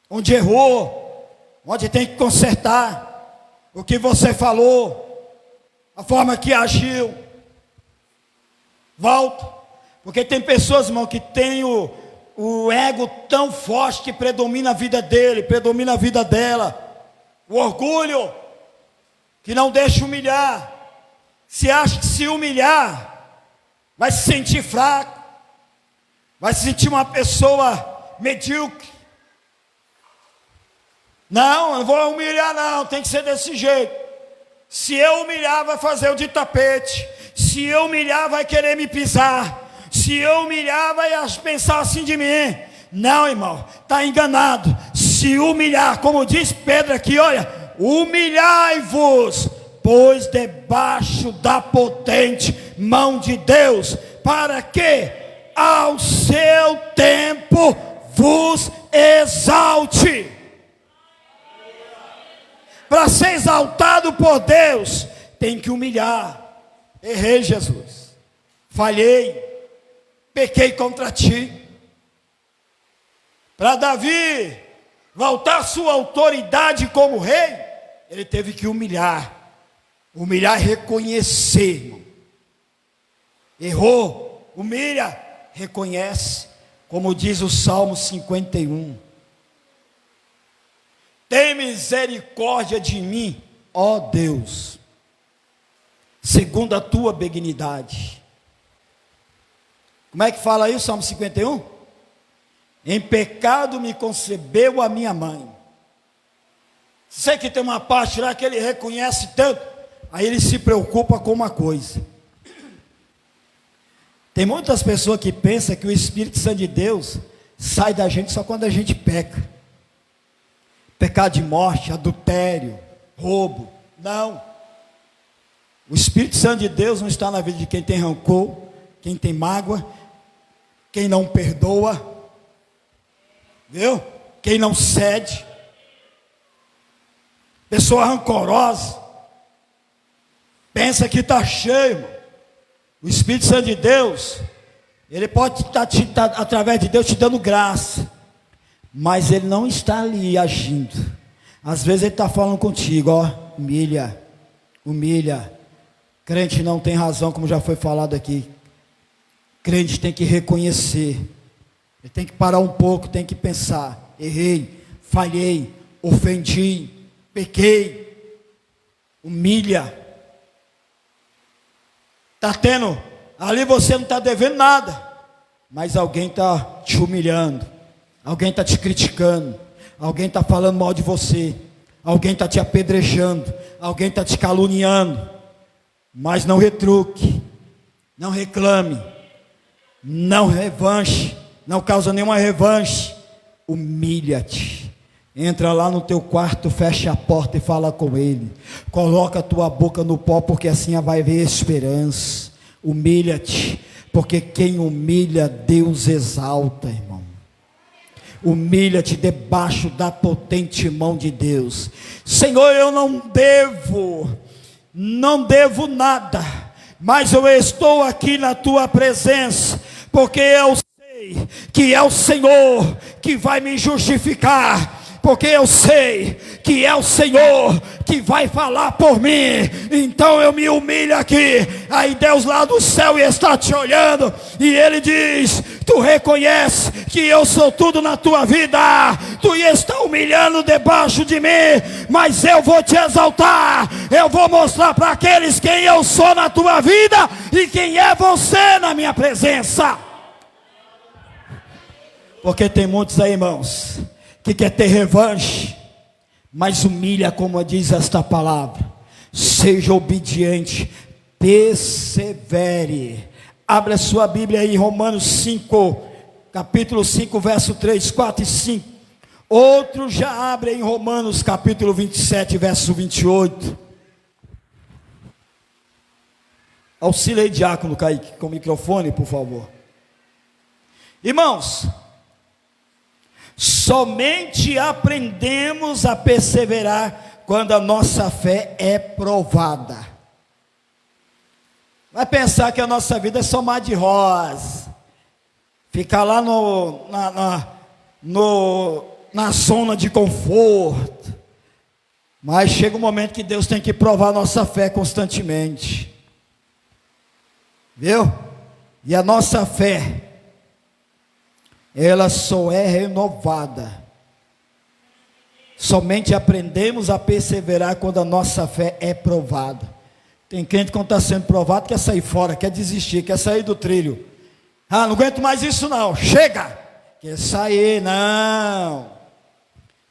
Onde errou, onde tem que consertar, o que você falou, a forma que agiu. Volta, porque tem pessoas, irmão, que tem o ego tão forte que predomina a vida dele, predomina a vida dela. O orgulho, que não deixa humilhar. Se acha que se humilhar, vai se sentir fraco, vai se sentir uma pessoa medíocre. Não, eu não vou humilhar não, tem que ser desse jeito. Se eu humilhar, vai fazer o de tapete. Se eu humilhar, vai querer me pisar. Se eu humilhar, vai pensar assim de mim. Não, irmão, está enganado. Se humilhar, como diz Pedro aqui, olha, humilhai-vos, pois debaixo da potente mão de Deus, para que ao seu tempo vos exalte. Para ser exaltado por Deus, tem que humilhar. Errei, Jesus, falhei, pequei contra ti. Para Davi voltar à sua autoridade como rei, ele teve que humilhar. Humilhar e reconhecer, irmão. Errou, humilha, reconhece, como diz o Salmo 51. Tem misericórdia de mim, ó Deus, segundo a tua benignidade. Como é que fala aí o Salmo 51? Em pecado me concebeu a minha mãe. Sei que tem uma parte lá que ele reconhece tanto, aí ele se preocupa com uma coisa. Tem muitas pessoas que pensam que o Espírito Santo de Deus sai da gente só quando a gente peca. Pecado de morte, adultério, roubo. Não. O Espírito Santo de Deus não está na vida de quem tem rancor, quem tem mágoa, quem não perdoa, viu? Quem não cede. Pessoa rancorosa. Pensa que está cheio, irmão. O Espírito Santo de Deus, ele pode estar através de Deus te dando graça, mas ele não está ali agindo. Às vezes ele está falando contigo, ó, humilha, humilha. Crente não tem razão, como já foi falado aqui. Crente tem que reconhecer. Ele tem que parar um pouco, tem que pensar. Errei, falhei, ofendi, pequei. Humilha. Está tendo, ali você não está devendo nada, mas alguém está te humilhando. Alguém está te criticando, alguém está falando mal de você, alguém está te apedrejando, alguém está te caluniando, mas não retruque, não reclame, não revanche, não causa nenhuma revanche, humilha-te, entra lá no teu quarto, fecha a porta e fala com ele, coloca a tua boca no pó, porque assim vai haver esperança. Humilha-te, porque quem humilha, Deus exalta, irmão. Humilha-te debaixo da potente mão de Deus. Senhor, eu não devo nada, mas eu estou aqui na tua presença, porque eu sei que é o Senhor que vai me justificar, porque eu sei que é o Senhor que vai falar por mim. Então eu me humilho aqui. Aí Deus lá do céu está te olhando, e Ele diz: tu reconhece que eu sou tudo na tua vida, tu está humilhando debaixo de mim, mas eu vou te exaltar, eu vou mostrar para aqueles quem eu sou na tua vida, e quem é você na minha presença. Porque tem muitos aí, irmãos, que quer ter revanche, mas humilha, como diz esta palavra. Seja obediente, persevere. Abre a sua Bíblia aí, Romanos 5, capítulo 5, verso 3, 4 e 5. Outro já abre em Romanos capítulo 27, verso 28. Auxilia aí, diácono Kaique, com o microfone, por favor. Irmãos, somente aprendemos a perseverar quando a nossa fé é provada. Vai pensar que a nossa vida é só mar de rosa. Ficar lá na zona de conforto. Mas chega um momento que Deus tem que provar a nossa fé constantemente. Viu? E a nossa fé, ela só é renovada. Somente aprendemos a perseverar quando a nossa fé é provada. Tem crente que quando está sendo provado quer sair fora, quer desistir, quer sair do trilho. Ah, não aguento mais isso não, chega! Quer sair, não.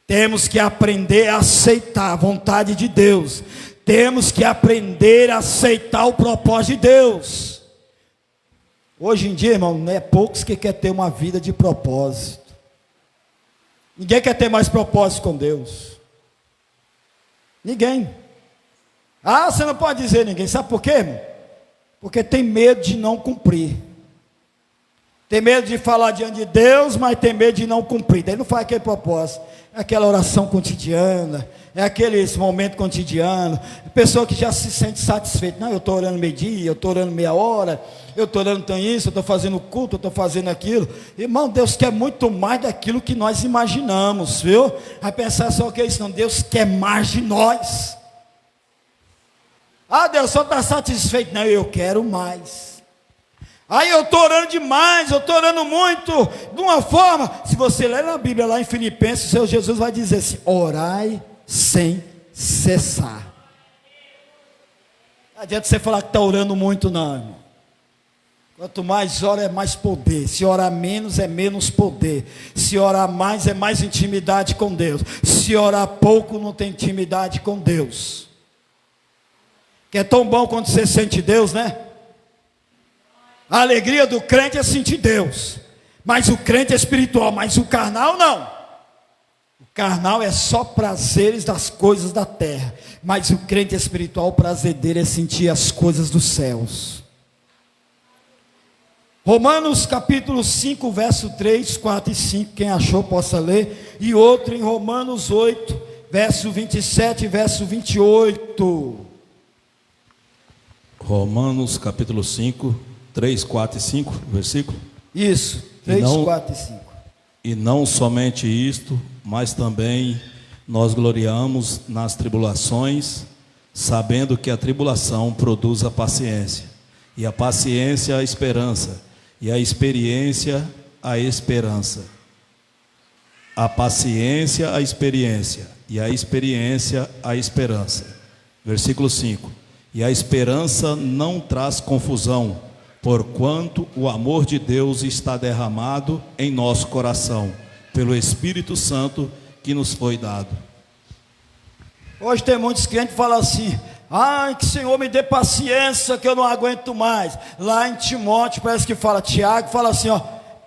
Temos que aprender a aceitar a vontade de Deus. Temos que aprender a aceitar o propósito de Deus. Hoje em dia, irmão, não é poucos que quer ter uma vida de propósito. Ninguém quer ter mais propósito com Deus. Ninguém. Ah, você não pode dizer ninguém. Sabe por quê, irmão? Porque tem medo de não cumprir. Tem medo de falar diante de Deus, mas tem medo de não cumprir. Daí não faz aquele propósito. É aquela oração cotidiana, é aquele momento cotidiano. Pessoa que já se sente satisfeita. Não, eu estou orando meio-dia, eu estou orando meia hora, eu estou orando tão isso, eu estou fazendo culto, eu estou fazendo aquilo. Irmão, Deus quer muito mais daquilo que nós imaginamos, viu? Vai pensar só o que é isso, não. Deus quer mais de nós. Ah, Deus só está satisfeito. Não, eu quero mais. Aí eu estou orando demais, eu estou orando muito, de uma forma, se você ler na Bíblia lá em Filipenses, o Senhor Jesus vai dizer assim: orai sem cessar. Não adianta você falar que está orando muito não, irmão. Quanto mais ora é mais poder, se orar menos é menos poder, se orar mais é mais intimidade com Deus, se orar pouco não tem intimidade com Deus. Que é tão bom quando você sente Deus, né? A alegria do crente é sentir Deus, mas o crente é espiritual, mas o carnal não. O carnal é só prazeres das coisas da terra, mas o crente espiritual, o prazer dele é sentir as coisas dos céus. Romanos capítulo 5, verso 3, 4 e 5, quem achou possa ler, e outro em Romanos 8, verso 27 e verso 28. Romanos capítulo 5, 3, 4 e 5, versículo? Isso, 3, 4 e 5. E não somente isto, mas também nós gloriamos nas tribulações, sabendo que a tribulação produz a paciência, e a paciência a esperança, e a experiência a esperança. A paciência a experiência, e a experiência a esperança. Versículo 5. E a esperança não traz confusão, porquanto o amor de Deus está derramado em nosso coração, pelo Espírito Santo que nos foi dado. Hoje tem muitos crentes que falam assim: ai, que o Senhor me dê paciência, que eu não aguento mais. Lá em Timóteo parece que fala, Tiago fala assim, ó: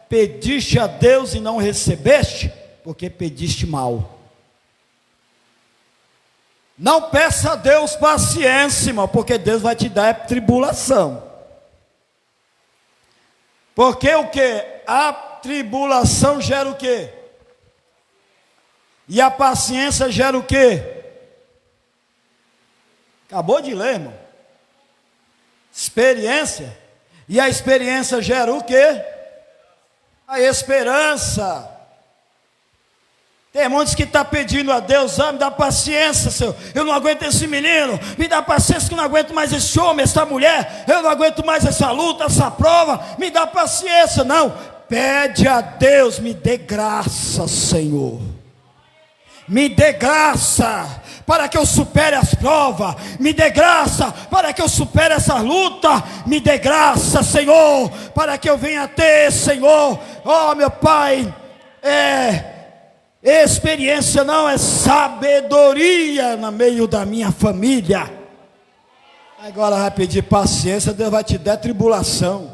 pediste a Deus e não recebeste, porque pediste mal. Não peça a Deus paciência, irmão, porque Deus vai te dar tribulação. Porque o que? A tribulação gera o que? E a paciência gera o que? Acabou de ler, irmão. Experiência. E a experiência gera o que? A esperança. Tem muitos que estão pedindo a Deus: me dá paciência, Senhor, eu não aguento esse menino, me dá paciência que eu não aguento mais esse homem, essa mulher, eu não aguento mais essa luta, essa prova, me dá paciência. Não, pede a Deus: me dê graça, Senhor, me dê graça para que eu supere as provas, me dê graça para que eu supere essa luta, me dê graça, Senhor, para que eu venha ter, Senhor, ó meu Pai, experiência não, é sabedoria no meio da minha família. Agora vai pedir paciência, Deus vai te dar tribulação.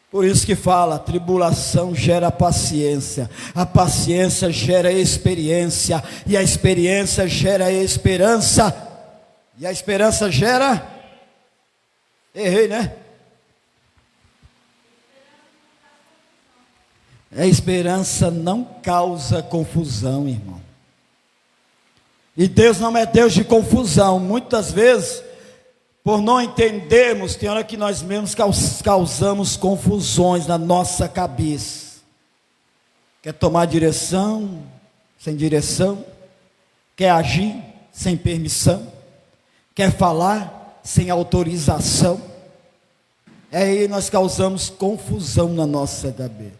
Por isso que fala, tribulação gera paciência, a paciência gera experiência, e a experiência gera esperança, e a esperança gera, errei, né? A esperança não causa confusão, irmão. E Deus não é Deus de confusão. Muitas vezes por não entendermos, tem hora que nós mesmos causamos confusões na nossa cabeça. Quer tomar direção, sem direção. Quer agir, sem permissão. Quer falar, sem autorização. Aí nós causamos confusão na nossa cabeça.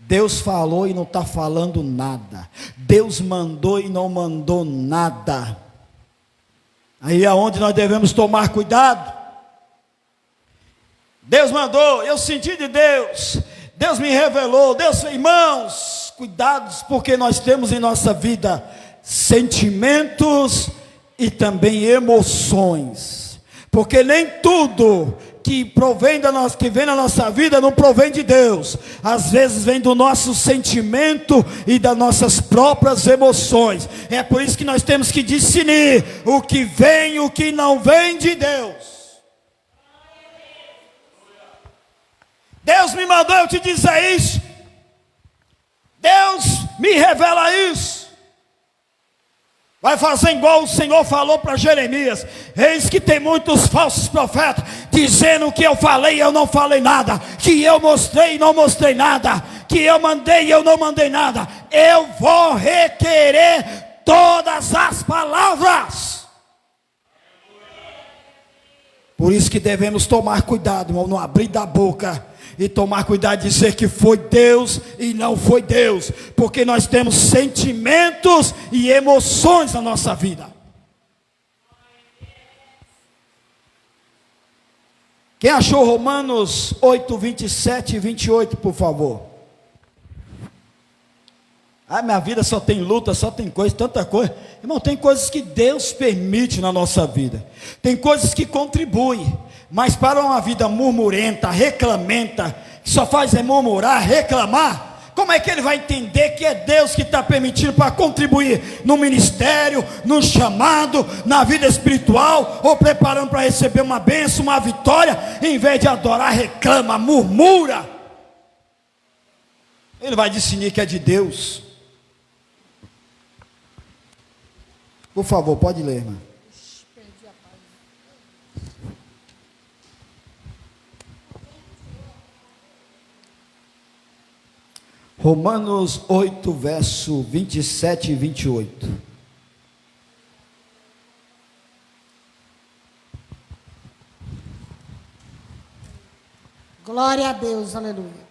Deus falou e não está falando nada. Deus mandou e não mandou nada. Aí é onde nós devemos tomar cuidado. Deus mandou, eu senti de Deus. Deus me revelou. Deus, irmãos, cuidados, porque nós temos em nossa vida sentimentos e também emoções. Porque nem tudo que vem na nossa vida não provém de Deus. Às vezes vem do nosso sentimento e das nossas próprias emoções. É por isso que nós temos que discernir o que vem e o que não vem de Deus. Deus me mandou eu te dizer isso. Deus me revela isso. Vai fazer igual o Senhor falou para Jeremias. Eis que tem muitos falsos profetas dizendo que eu falei e eu não falei nada, que eu mostrei e não mostrei nada, que eu mandei e eu não mandei nada. Eu vou requerer todas as palavras. Por isso que devemos tomar cuidado, irmão, não abrir da boca e tomar cuidado de dizer que foi Deus e não foi Deus, porque nós temos sentimentos e emoções na nossa vida. Quem achou Romanos 8, 27 e 28, por favor? Minha vida só tem luta, só tem coisa, tanta coisa. Irmão, tem coisas que Deus permite na nossa vida. Tem coisas que contribuem. Mas para uma vida murmurenta, reclamenta, que só faz é murmurar, reclamar, como é que ele vai entender que é Deus que está permitindo para contribuir no ministério, no chamado, na vida espiritual, ou preparando para receber uma bênção, uma vitória, em vez de adorar, reclama, murmura? Ele vai discernir que é de Deus. Por favor, pode ler, irmã. Romanos 8, verso 27 e 28. Glória a Deus, aleluia.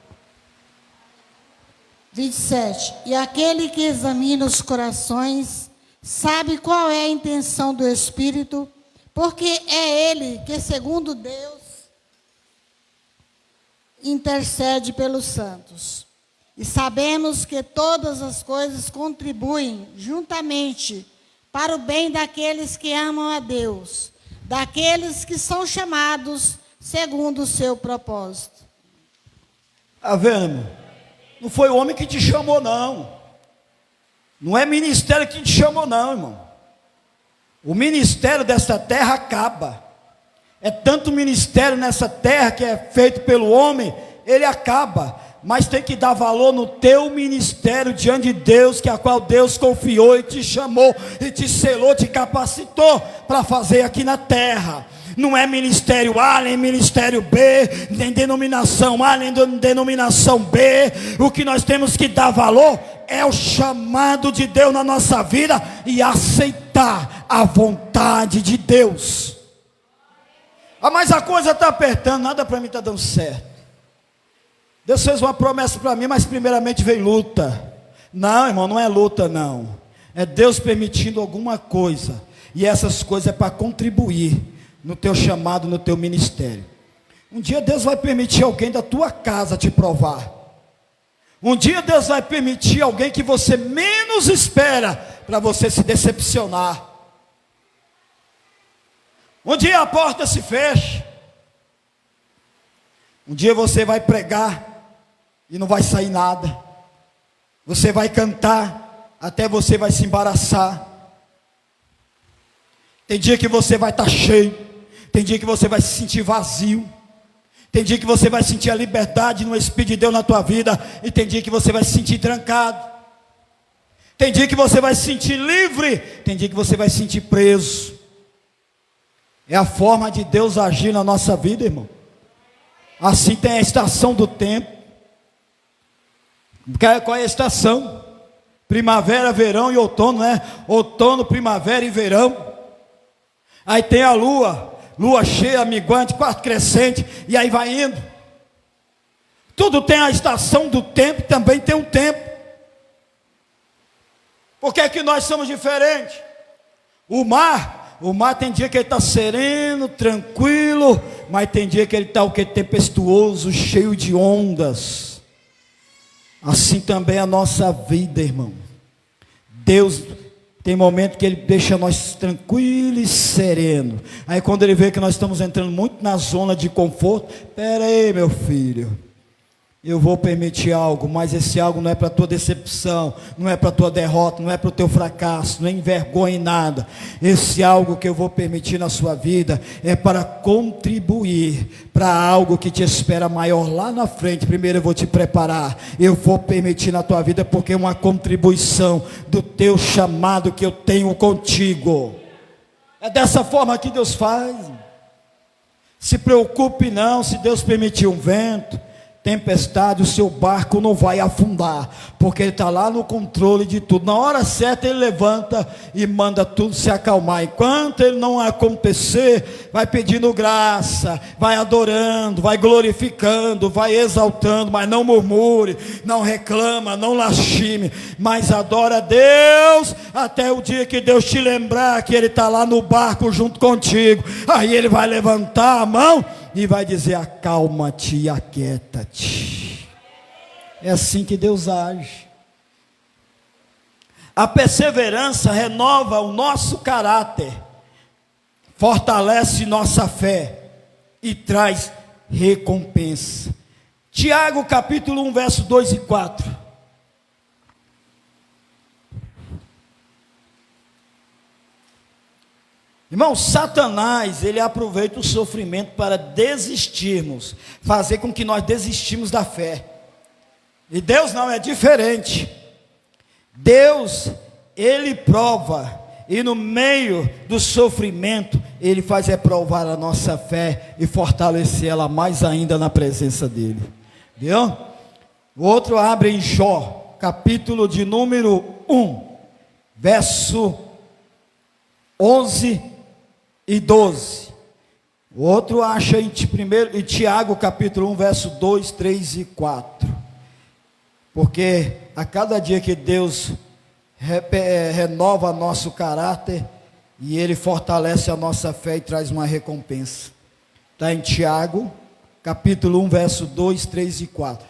27. E aquele que examina os corações sabe qual é a intenção do Espírito, porque é Ele que, segundo Deus, intercede pelos santos. E sabemos que todas as coisas contribuem juntamente para o bem daqueles que amam a Deus, daqueles que são chamados segundo o seu propósito. Está vendo? Não foi o homem que te chamou, não. Não é ministério que te chamou, não, irmão. O ministério dessa terra acaba. É tanto ministério nessa terra que é feito pelo homem, ele acaba. Mas tem que dar valor no teu ministério diante de Deus, que a qual Deus confiou e te chamou, e te selou, te capacitou para fazer aqui na terra. Não é ministério A, nem ministério B, nem denominação A, nem denominação B. O que nós temos que dar valor é o chamado de Deus na nossa vida e aceitar a vontade de Deus. Mas a coisa está apertando, nada para mim está dando certo. Deus fez uma promessa para mim, mas primeiramente veio luta. Não, irmão, não é luta, não. É Deus permitindo alguma coisa. E essas coisas é para contribuir no teu chamado, no teu ministério. Um dia Deus vai permitir alguém da tua casa te provar. Um dia Deus vai permitir alguém que você menos espera, para você se decepcionar. Um dia a porta se fecha. Um dia você vai pregar e não vai sair nada. Você vai cantar, até você vai se embaraçar. Tem dia que você vai estar cheio. Tem dia que você vai se sentir vazio. Tem dia que você vai sentir a liberdade no Espírito de Deus na tua vida. E tem dia que você vai se sentir trancado. Tem dia que você vai se sentir livre. Tem dia que você vai se sentir preso. É a forma de Deus agir na nossa vida, irmão. Assim tem a estação do tempo. Qual é a estação? Primavera, verão e outono, né? Outono, primavera e verão. Aí tem a lua cheia, minguante, quarto crescente, e aí vai indo. Tudo tem a estação do tempo, também tem um tempo. Por que é que nós somos diferentes? O mar tem dia que ele está sereno, tranquilo, mas tem dia que ele está o que? Tempestuoso, cheio de ondas. Assim também é a nossa vida, irmão. Deus tem momento que Ele deixa nós tranquilos e serenos. Aí quando Ele vê que nós estamos entrando muito na zona de conforto, espera aí, meu filho, eu vou permitir algo, mas esse algo não é para a tua decepção, não é para a tua derrota, não é para o teu fracasso, não é envergonha em nada. Esse algo que eu vou permitir na sua vida é para contribuir para algo que te espera maior lá na frente. Primeiro eu vou te preparar, eu vou permitir na tua vida, porque é uma contribuição do teu chamado que eu tenho contigo. É dessa forma que Deus faz. Se preocupe não, se Deus permitir um vento, tempestade, o seu barco não vai afundar, porque Ele está lá no controle de tudo. Na hora certa Ele levanta e manda tudo se acalmar. Enquanto Ele não acontecer, vai pedindo graça, vai adorando, vai glorificando, vai exaltando, mas não murmure, não reclama, não lastime, mas adora a Deus, até o dia que Deus te lembrar que Ele está lá no barco junto contigo. Aí Ele vai levantar a mão e vai dizer: acalma-te e aquieta-te. É assim que Deus age. A perseverança renova o nosso caráter, fortalece nossa fé e traz recompensa. Tiago capítulo 1, verso 2 e 4. Irmão, Satanás, ele aproveita o sofrimento para desistirmos, fazer com que nós desistimos da fé. E Deus não é diferente. Deus, Ele prova, e no meio do sofrimento, Ele faz provar a nossa fé e fortalecer ela mais ainda na presença dEle. Viu? O outro abre em Jó, capítulo de número 1, verso 11 e 12. O outro acha em Tiago capítulo 1, verso 2, 3 e 4. Porque a cada dia que Deus renova nosso caráter, e Ele fortalece a nossa fé e traz uma recompensa. Está em Tiago capítulo 1, verso 2, 3 e 4.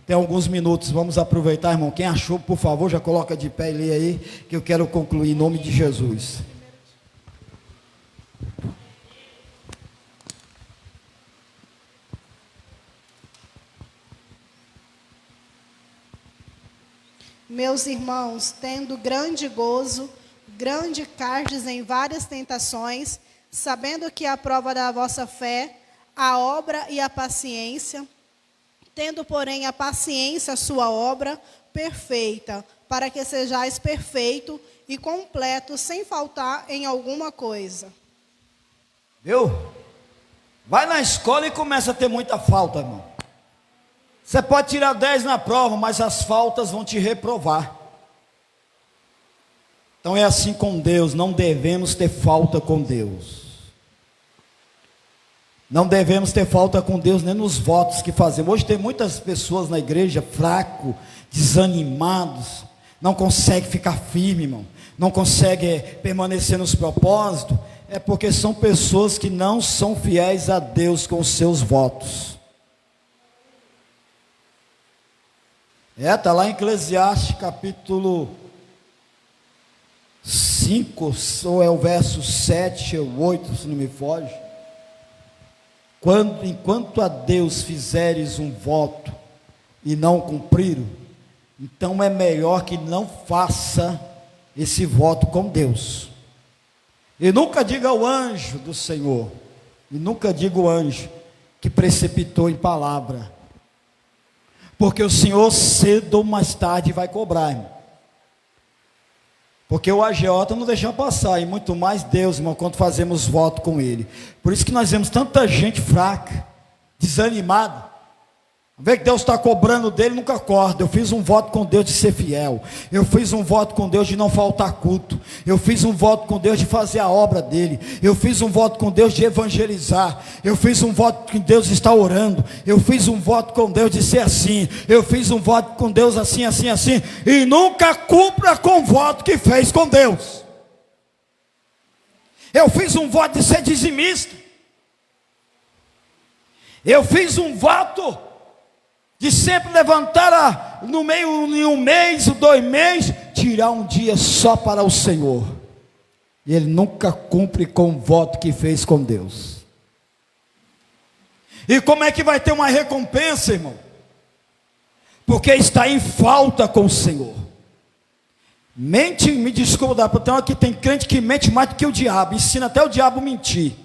Tem alguns minutos, vamos aproveitar, irmão. Quem achou, por favor, já coloca de pé e lê aí, que eu quero concluir em nome de Jesus. Meus irmãos, tendo grande gozo, grande cardes em várias tentações, sabendo que a prova da vossa fé, a obra e a paciência, tendo, porém, a paciência a sua obra perfeita, para que sejais perfeito e completo, sem faltar em alguma coisa. Viu? Vai na escola e começa a ter muita falta, irmão. Você pode tirar 10 na prova, mas as faltas vão te reprovar. Então é assim com Deus, não devemos ter falta com Deus. Não devemos ter falta com Deus nem nos votos que fazemos. Hoje tem muitas pessoas na igreja fracos, desanimados, não conseguem ficar firme, irmão, não conseguem permanecer nos propósitos. É porque são pessoas que não são fiéis a Deus com os seus votos. Está lá em Eclesiastes capítulo 5, ou é o verso 7 ou 8, se não me foge. Enquanto a Deus fizeres um voto e não cumpriram, então é melhor que não faça esse voto com Deus. E nunca diga ao anjo do Senhor, e nunca diga o anjo que precipitou em palavra, porque o Senhor cedo ou mais tarde vai cobrar, irmão. Porque o agiota não deixa passar, e muito mais Deus, irmão, quando fazemos voto com Ele. Por isso que nós vemos tanta gente fraca, desanimada. Vê que Deus está cobrando dele, nunca acorda. Eu fiz um voto com Deus de ser fiel. Eu fiz um voto com Deus de não faltar culto. Eu fiz um voto com Deus de fazer a obra dele. Eu fiz um voto com Deus de evangelizar. Eu fiz um voto com Deus de estar orando. Eu fiz um voto com Deus de ser assim. Eu fiz um voto com Deus assim, assim, assim. E nunca cumpra com o voto que fez com Deus. Eu fiz um voto de ser dizimista. Eu fiz um voto de sempre levantar no meio de um mês, 2 meses, tirar um dia só para o Senhor. E ele nunca cumpre com o voto que fez com Deus. E como é que vai ter uma recompensa, irmão? Porque está em falta com o Senhor. Mente, me desculpa, porque aqui tem crente que mente mais do que o diabo, ensina até o diabo a mentir.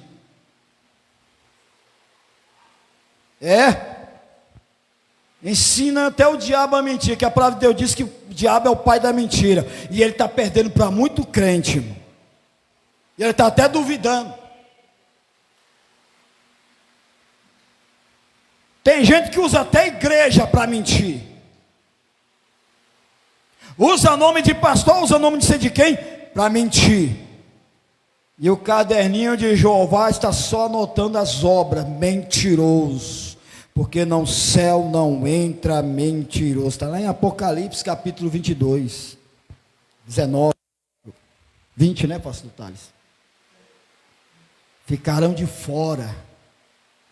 Ensina até o diabo a mentir, que a palavra de Deus diz que o diabo é o pai da mentira, e ele está perdendo para muito crente, irmão. E ele está até duvidando. Tem gente que usa até igreja para mentir. Usa nome de pastor, usa nome de sei de quem, para mentir. E o caderninho de Jeová está só anotando as obras, mentiroso. Porque no céu não entra mentiroso. Está lá em Apocalipse capítulo 22, 19, 20, né, pastor Thales? Ficarão de fora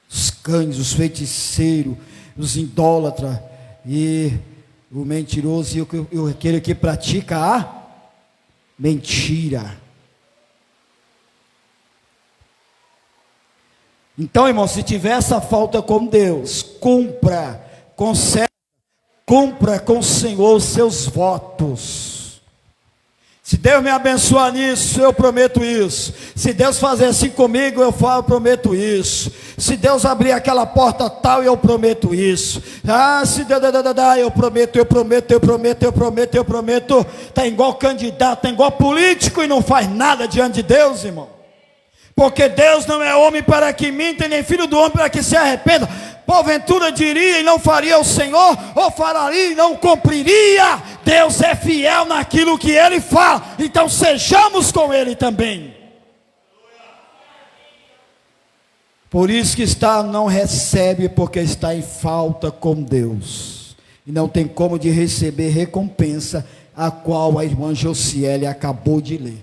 os cães, os feiticeiros, os idólatras e o mentiroso e aquele que pratica a mentira. Então, irmão, se tiver essa falta com Deus, cumpra com o Senhor os seus votos. Se Deus me abençoar nisso, eu prometo isso. Se Deus fazer assim comigo, eu prometo isso. Se Deus abrir aquela porta tal, eu prometo isso. Se Deus, eu prometo. Está igual candidato, está igual político e não faz nada diante de Deus, irmão. Porque Deus não é homem para que minta, nem filho do homem para que se arrependa. Porventura diria e não faria o Senhor, ou faria e não cumpriria. Deus é fiel naquilo que Ele fala, então sejamos com Ele também. Por isso que não recebe, porque está em falta com Deus. E não tem como de receber recompensa, a qual a irmã Josiele acabou de ler.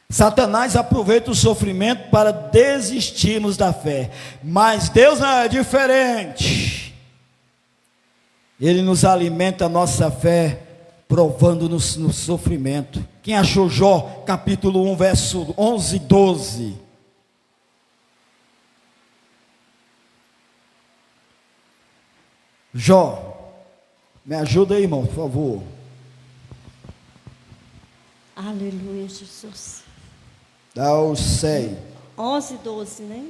Satanás aproveita o sofrimento para desistirmos da fé, mas Deus não é diferente. Ele nos alimenta a nossa fé, provando-nos no sofrimento. Quem achou Jó, capítulo 1, verso 11 e 12? Jó, me ajuda aí, irmão, por favor. Aleluia, Jesus. Dá o 100. 11 e 12, né?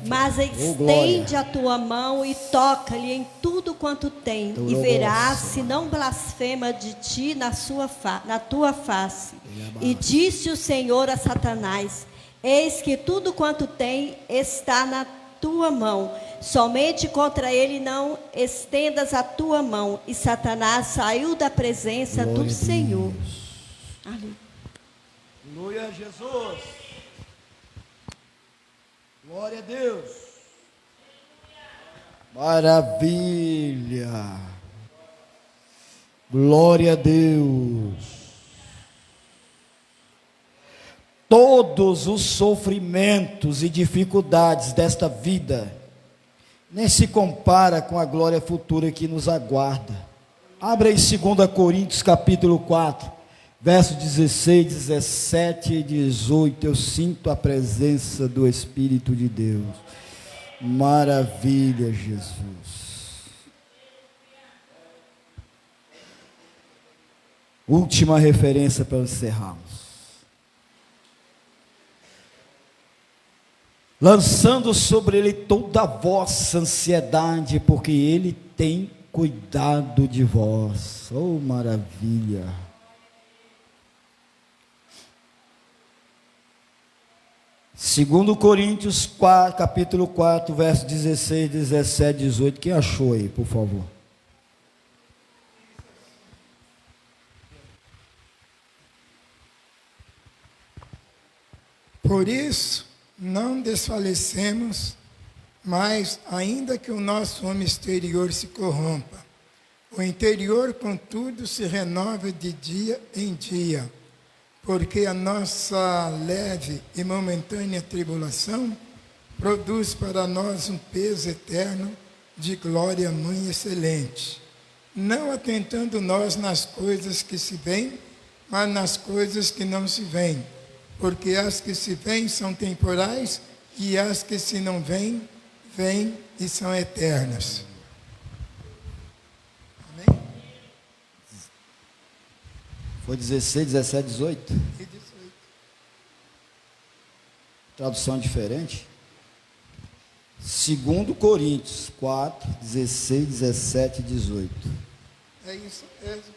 Mas estende a tua mão e toca-lhe em tudo quanto tem, e verás se não blasfema de ti na tua face. E disse o Senhor a Satanás: eis que tudo quanto tem está na tua mão, somente contra ele não estendas a tua mão. E Satanás saiu da presença do Senhor. Aleluia a Jesus. Glória a Deus. Maravilha. Glória a Deus. Todos os sofrimentos e dificuldades desta vida nem se compara com a glória futura que nos aguarda. Abra aí 2 Coríntios capítulo 4, versos 16, 17 e 18. Eu sinto a presença do Espírito de Deus. Maravilha, Jesus. Última referência para encerrarmos. Lançando sobre ele toda a vossa ansiedade, porque ele tem cuidado de vós. Oh, maravilha! Segundo Coríntios 4, capítulo 4, verso 16, 17, 18. Quem achou aí, por favor? Por isso, não desfalecemos, mas, ainda que o nosso homem exterior se corrompa, o interior, contudo, se renova de dia em dia, porque a nossa leve e momentânea tribulação produz para nós um peso eterno de glória muito excelente, não atentando nós nas coisas que se veem, mas nas coisas que não se veem, porque as que se veem são temporais e as que se não veem, vêm e são eternas. Amém? Foi 16, 17, 18? E 18. Tradução diferente. Segundo Coríntios 4, 16, 17 e 18. É isso mesmo.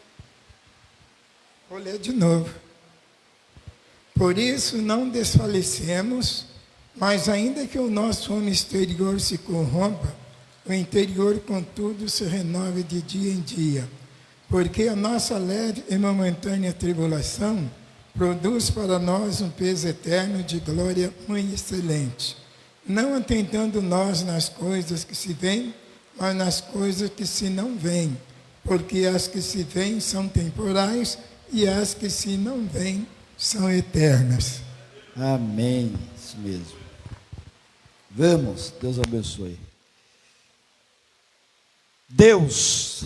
Vou ler de novo. Por isso não desfalecemos, mas ainda que o nosso homem exterior se corrompa, o interior, contudo, se renove de dia em dia, porque a nossa leve e momentânea tribulação produz para nós um peso eterno de glória muito excelente, não atentando nós nas coisas que se veem, mas nas coisas que se não veem, porque as que se veem são temporais e as que se não veem são eternas. Amém. Isso mesmo. Vamos, Deus abençoe. Deus,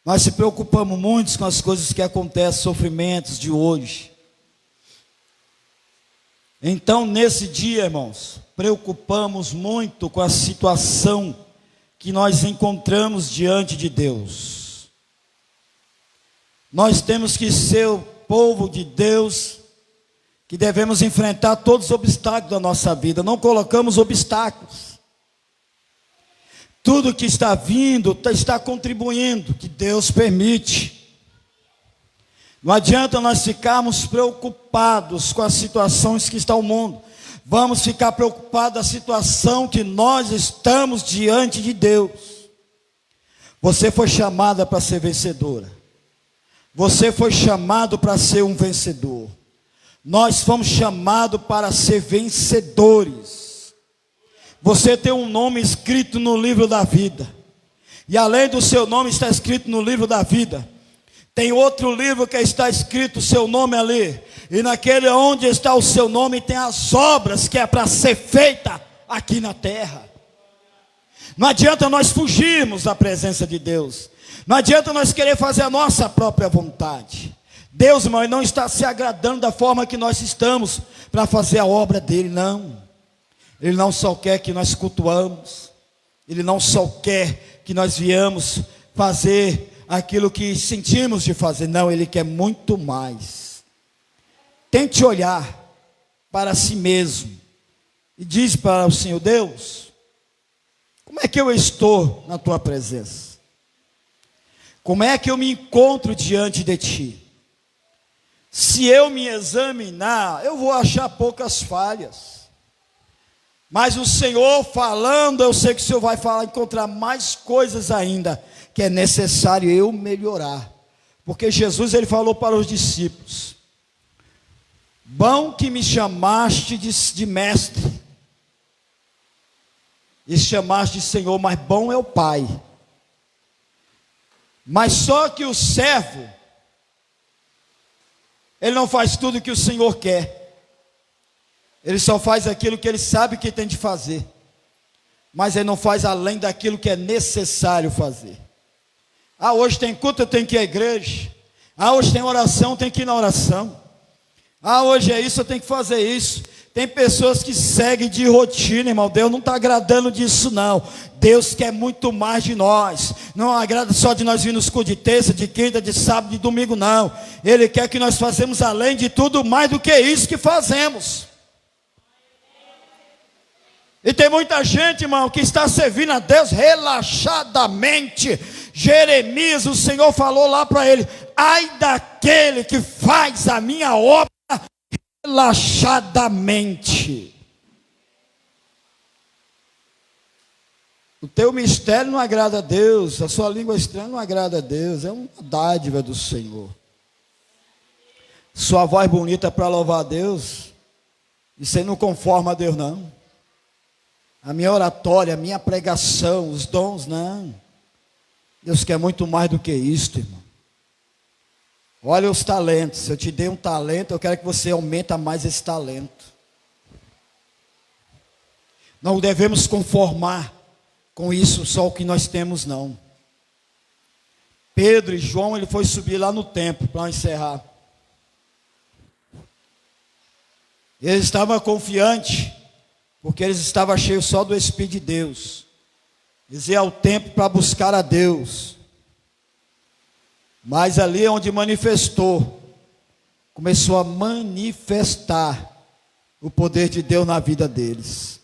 nós se preocupamos muito com as coisas que acontecem, sofrimentos de hoje. Então, nesse dia, irmãos, preocupamos muito com a situação que nós encontramos diante de Deus. Nós temos que ser o povo de Deus, que devemos enfrentar todos os obstáculos da nossa vida. Não colocamos obstáculos. Tudo que está vindo está contribuindo, que Deus permite. Não adianta nós ficarmos preocupados com as situações que está o mundo. Vamos ficar preocupados com a situação que nós estamos diante de Deus. Você foi chamada para ser vencedora. Você foi chamado para ser um vencedor. Nós fomos chamados para ser vencedores. Você tem um nome escrito no livro da vida. E além do seu nome estar escrito no livro da vida, tem outro livro que está escrito o seu nome ali. E naquele onde está o seu nome tem as obras que é para ser feita aqui na terra. Não adianta nós fugirmos da presença de Deus. Não adianta nós querer fazer a nossa própria vontade. Deus, irmão, não está se agradando da forma que nós estamos para fazer a obra dele, não. Ele não só quer que nós cultuamos. Ele não só quer que nós viemos fazer aquilo que sentimos de fazer. Não, ele quer muito mais. Tente olhar para si mesmo e diz para o Senhor: Deus, como é que eu estou na tua presença? Como é que eu me encontro diante de ti? Se eu me examinar, eu vou achar poucas falhas. Mas o Senhor falando, eu sei que o Senhor vai encontrar mais coisas ainda que é necessário eu melhorar. Porque Jesus, ele falou para os discípulos: bom que me chamaste de mestre, e chamaste de Senhor, mas bom é o Pai. Mas só que o servo, ele não faz tudo o que o Senhor quer. Ele só faz aquilo que ele sabe que tem de fazer. Mas ele não faz além daquilo que é necessário fazer. Ah, hoje tem culto, eu tenho que ir à igreja. Ah, hoje tem oração, eu tenho que ir na oração. Ah, hoje é isso, eu tenho que fazer isso. Tem pessoas que seguem de rotina, irmão. Deus não está agradando disso, não. Deus quer muito mais de nós. Não agrada só de nós vir nos cultos de terça, de quinta, de sábado, de domingo, não. Ele quer que nós façamos além de tudo mais do que isso que fazemos. E tem muita gente, irmão, que está servindo a Deus relaxadamente. Jeremias, o Senhor falou lá para ele: ai daquele que faz a minha obra relaxadamente. O teu mistério não agrada a Deus, a sua língua estranha não agrada a Deus, é uma dádiva do Senhor. Sua voz bonita para louvar a Deus, isso aí não conforma a Deus, não. A minha oratória, a minha pregação, os dons, não. Deus quer muito mais do que isto, irmão. Olha os talentos, se eu te dei um talento, eu quero que você aumente mais esse talento. Não devemos conformar com isso só o que nós temos, não. Pedro e João, ele foi subir lá no templo para encerrar. Eles estavam confiantes, porque eles estavam cheios só do Espírito de Deus. Eles iam ao templo para buscar a Deus. Mas ali onde manifestou, começou a manifestar o poder de Deus na vida deles.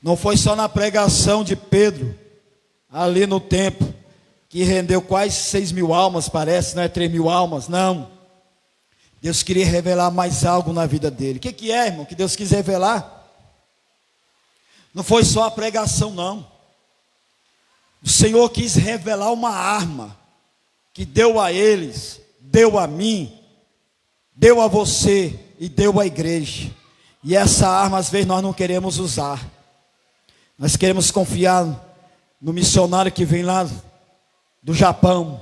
Não foi só na pregação de Pedro, ali no templo, que rendeu quase 6.000 almas, parece, não é 3.000 almas, não. Deus queria revelar mais algo na vida dele. O que é, irmão, que Deus quis revelar? Não foi só a pregação, não. O Senhor quis revelar uma arma, que deu a eles, deu a mim, deu a você e deu à igreja. E essa arma, às vezes, nós não queremos usar. Nós queremos confiar no missionário que vem lá do Japão,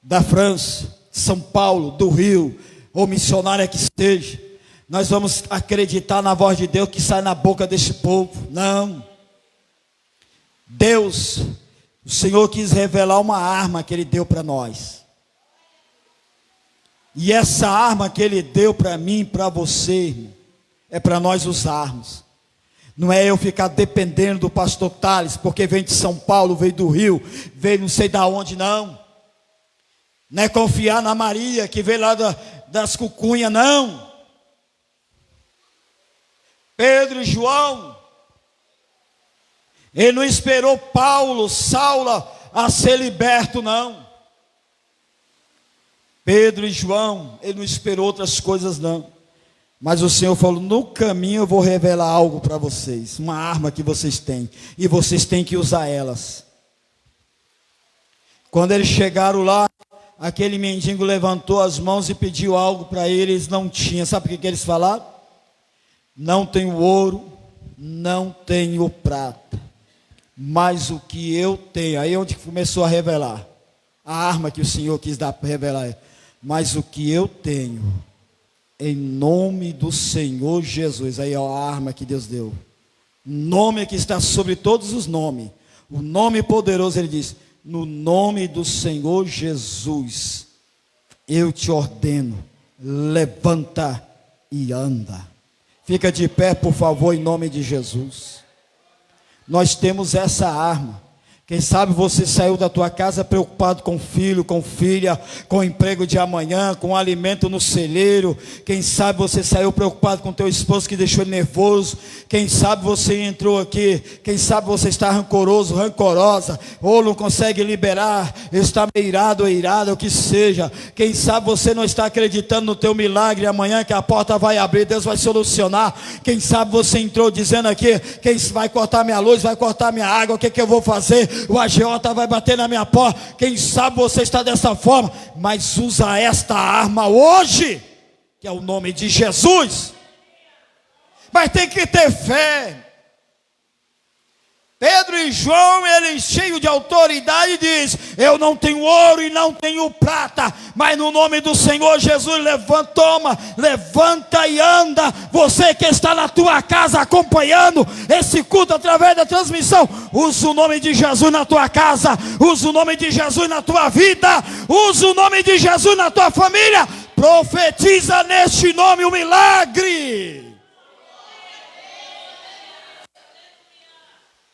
da França, São Paulo, do Rio, ou missionária que esteja. Nós vamos acreditar na voz de Deus que sai na boca desse povo. Não. Deus, o Senhor quis revelar uma arma que Ele deu para nós. E essa arma que Ele deu para mim e para você, irmão, é para nós usarmos. Não é eu ficar dependendo do pastor Tales, porque vem de São Paulo, veio do Rio, veio não sei da onde, não. Não é confiar na Maria, que veio lá das Cucunhas, não. Pedro e João, ele não esperou Paulo, Saulo a ser liberto, não. Pedro e João, ele não esperou outras coisas, não. Mas o Senhor falou: no caminho eu vou revelar algo para vocês, uma arma que vocês têm, e vocês têm que usar elas. Quando eles chegaram lá, aquele mendigo levantou as mãos e pediu algo para eles, não tinha. Sabe o que eles falaram? Não tenho ouro, não tenho prata, mas o que eu tenho. Aí é onde começou a revelar a arma que o Senhor quis dar para revelar. Mas o que eu tenho, em nome do Senhor Jesus. Aí é a arma que Deus deu. O nome que está sobre todos os nomes. O nome poderoso, ele diz: no nome do Senhor Jesus, eu te ordeno, levanta e anda. Fica de pé, por favor, em nome de Jesus. Nós temos essa arma. Quem sabe você saiu da tua casa preocupado com filho, com filha, com o emprego de amanhã, com o alimento no celeiro. Quem sabe você saiu preocupado com teu esposo que deixou ele nervoso. Quem sabe você entrou aqui, quem sabe você está rancoroso, rancorosa, ou não consegue liberar, está irado ou irada, o que seja. Quem sabe você não está acreditando no teu milagre amanhã, que a porta vai abrir, Deus vai solucionar. Quem sabe você entrou dizendo aqui: quem vai cortar minha luz, vai cortar minha água, o que eu vou fazer? O agiota vai bater na minha porta. Quem sabe você está dessa forma, mas usa esta arma hoje, que é o nome de Jesus. Mas tem que ter fé. Pedro e João, eles cheios de autoridade, diz: eu não tenho ouro e não tenho prata, mas no nome do Senhor Jesus, levanta e anda. Você que está na tua casa acompanhando esse culto através da transmissão, usa o nome de Jesus na tua casa, usa o nome de Jesus na tua vida, usa o nome de Jesus na tua família. Profetiza neste nome o milagre.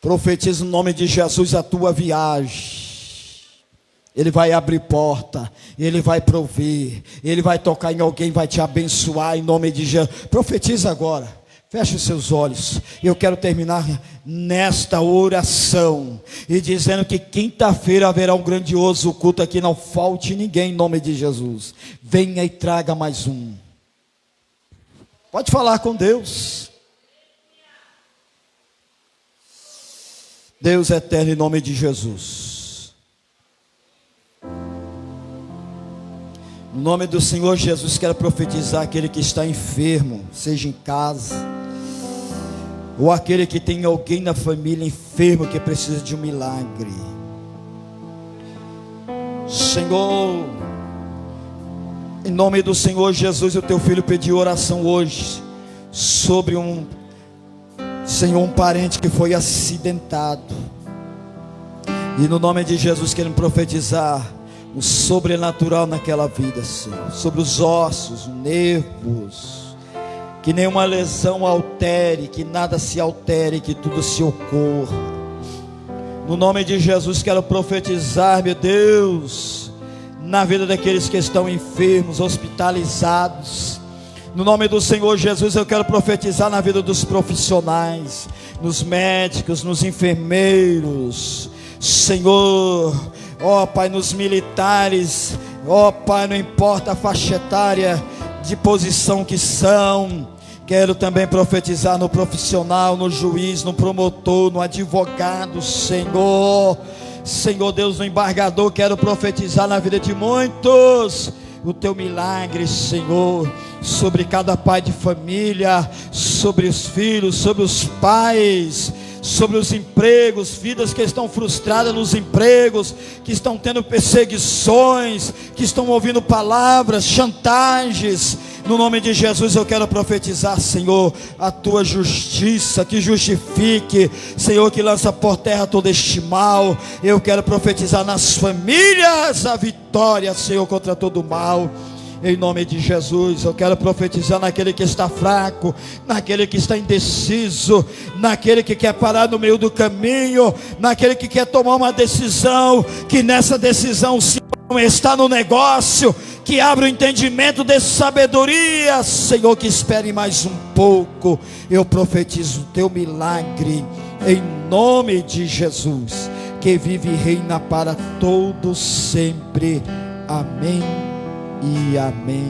Profetiza no nome de Jesus a tua viagem. Ele vai abrir porta, Ele vai prover, Ele vai tocar em alguém, vai te abençoar em nome de Jesus. Profetiza agora. Feche os seus olhos. Eu quero terminar nesta oração e dizendo que quinta-feira haverá um grandioso culto aqui. Não falte ninguém em nome de Jesus. Venha e traga mais um. Pode falar com Deus. Deus eterno, em nome de Jesus. No nome do Senhor Jesus, quero profetizar aquele que está enfermo, seja em casa, ou aquele que tem alguém na família enfermo que precisa de um milagre. Senhor, em nome do Senhor Jesus, o teu filho pediu oração hoje sobre um parente que foi acidentado. E no nome de Jesus queremos profetizar o sobrenatural naquela vida, Senhor, sobre os ossos, os nervos, que nenhuma lesão altere, que nada se altere, que tudo se ocorra. No nome de Jesus quero profetizar, meu Deus, na vida daqueles que estão enfermos, hospitalizados. No nome do Senhor Jesus eu quero profetizar na vida dos profissionais, nos médicos, nos enfermeiros, Senhor, ó Pai, nos militares, ó Pai, não importa a faixa etária de posição que são. Quero também profetizar no profissional, no juiz, no promotor, no advogado, Senhor Deus, no embargador. Quero profetizar na vida de muitos o teu milagre, Senhor, sobre cada pai de família, sobre os filhos, sobre os pais, sobre os empregos, vidas que estão frustradas nos empregos, que estão tendo perseguições, que estão ouvindo palavras, chantagens. No nome de Jesus eu quero profetizar, Senhor, a tua justiça, que justifique, Senhor, que lança por terra todo este mal. Eu quero profetizar nas famílias a vitória, Senhor, contra todo o mal. Em nome de Jesus, eu quero profetizar naquele que está fraco, naquele que está indeciso, naquele que quer parar no meio do caminho, naquele que quer tomar uma decisão, que nessa decisão, se não está no negócio, que abra o entendimento de sabedoria, Senhor, que espere mais um pouco. Eu profetizo o teu milagre, em nome de Jesus, que vive e reina para todos sempre. Amém e amém.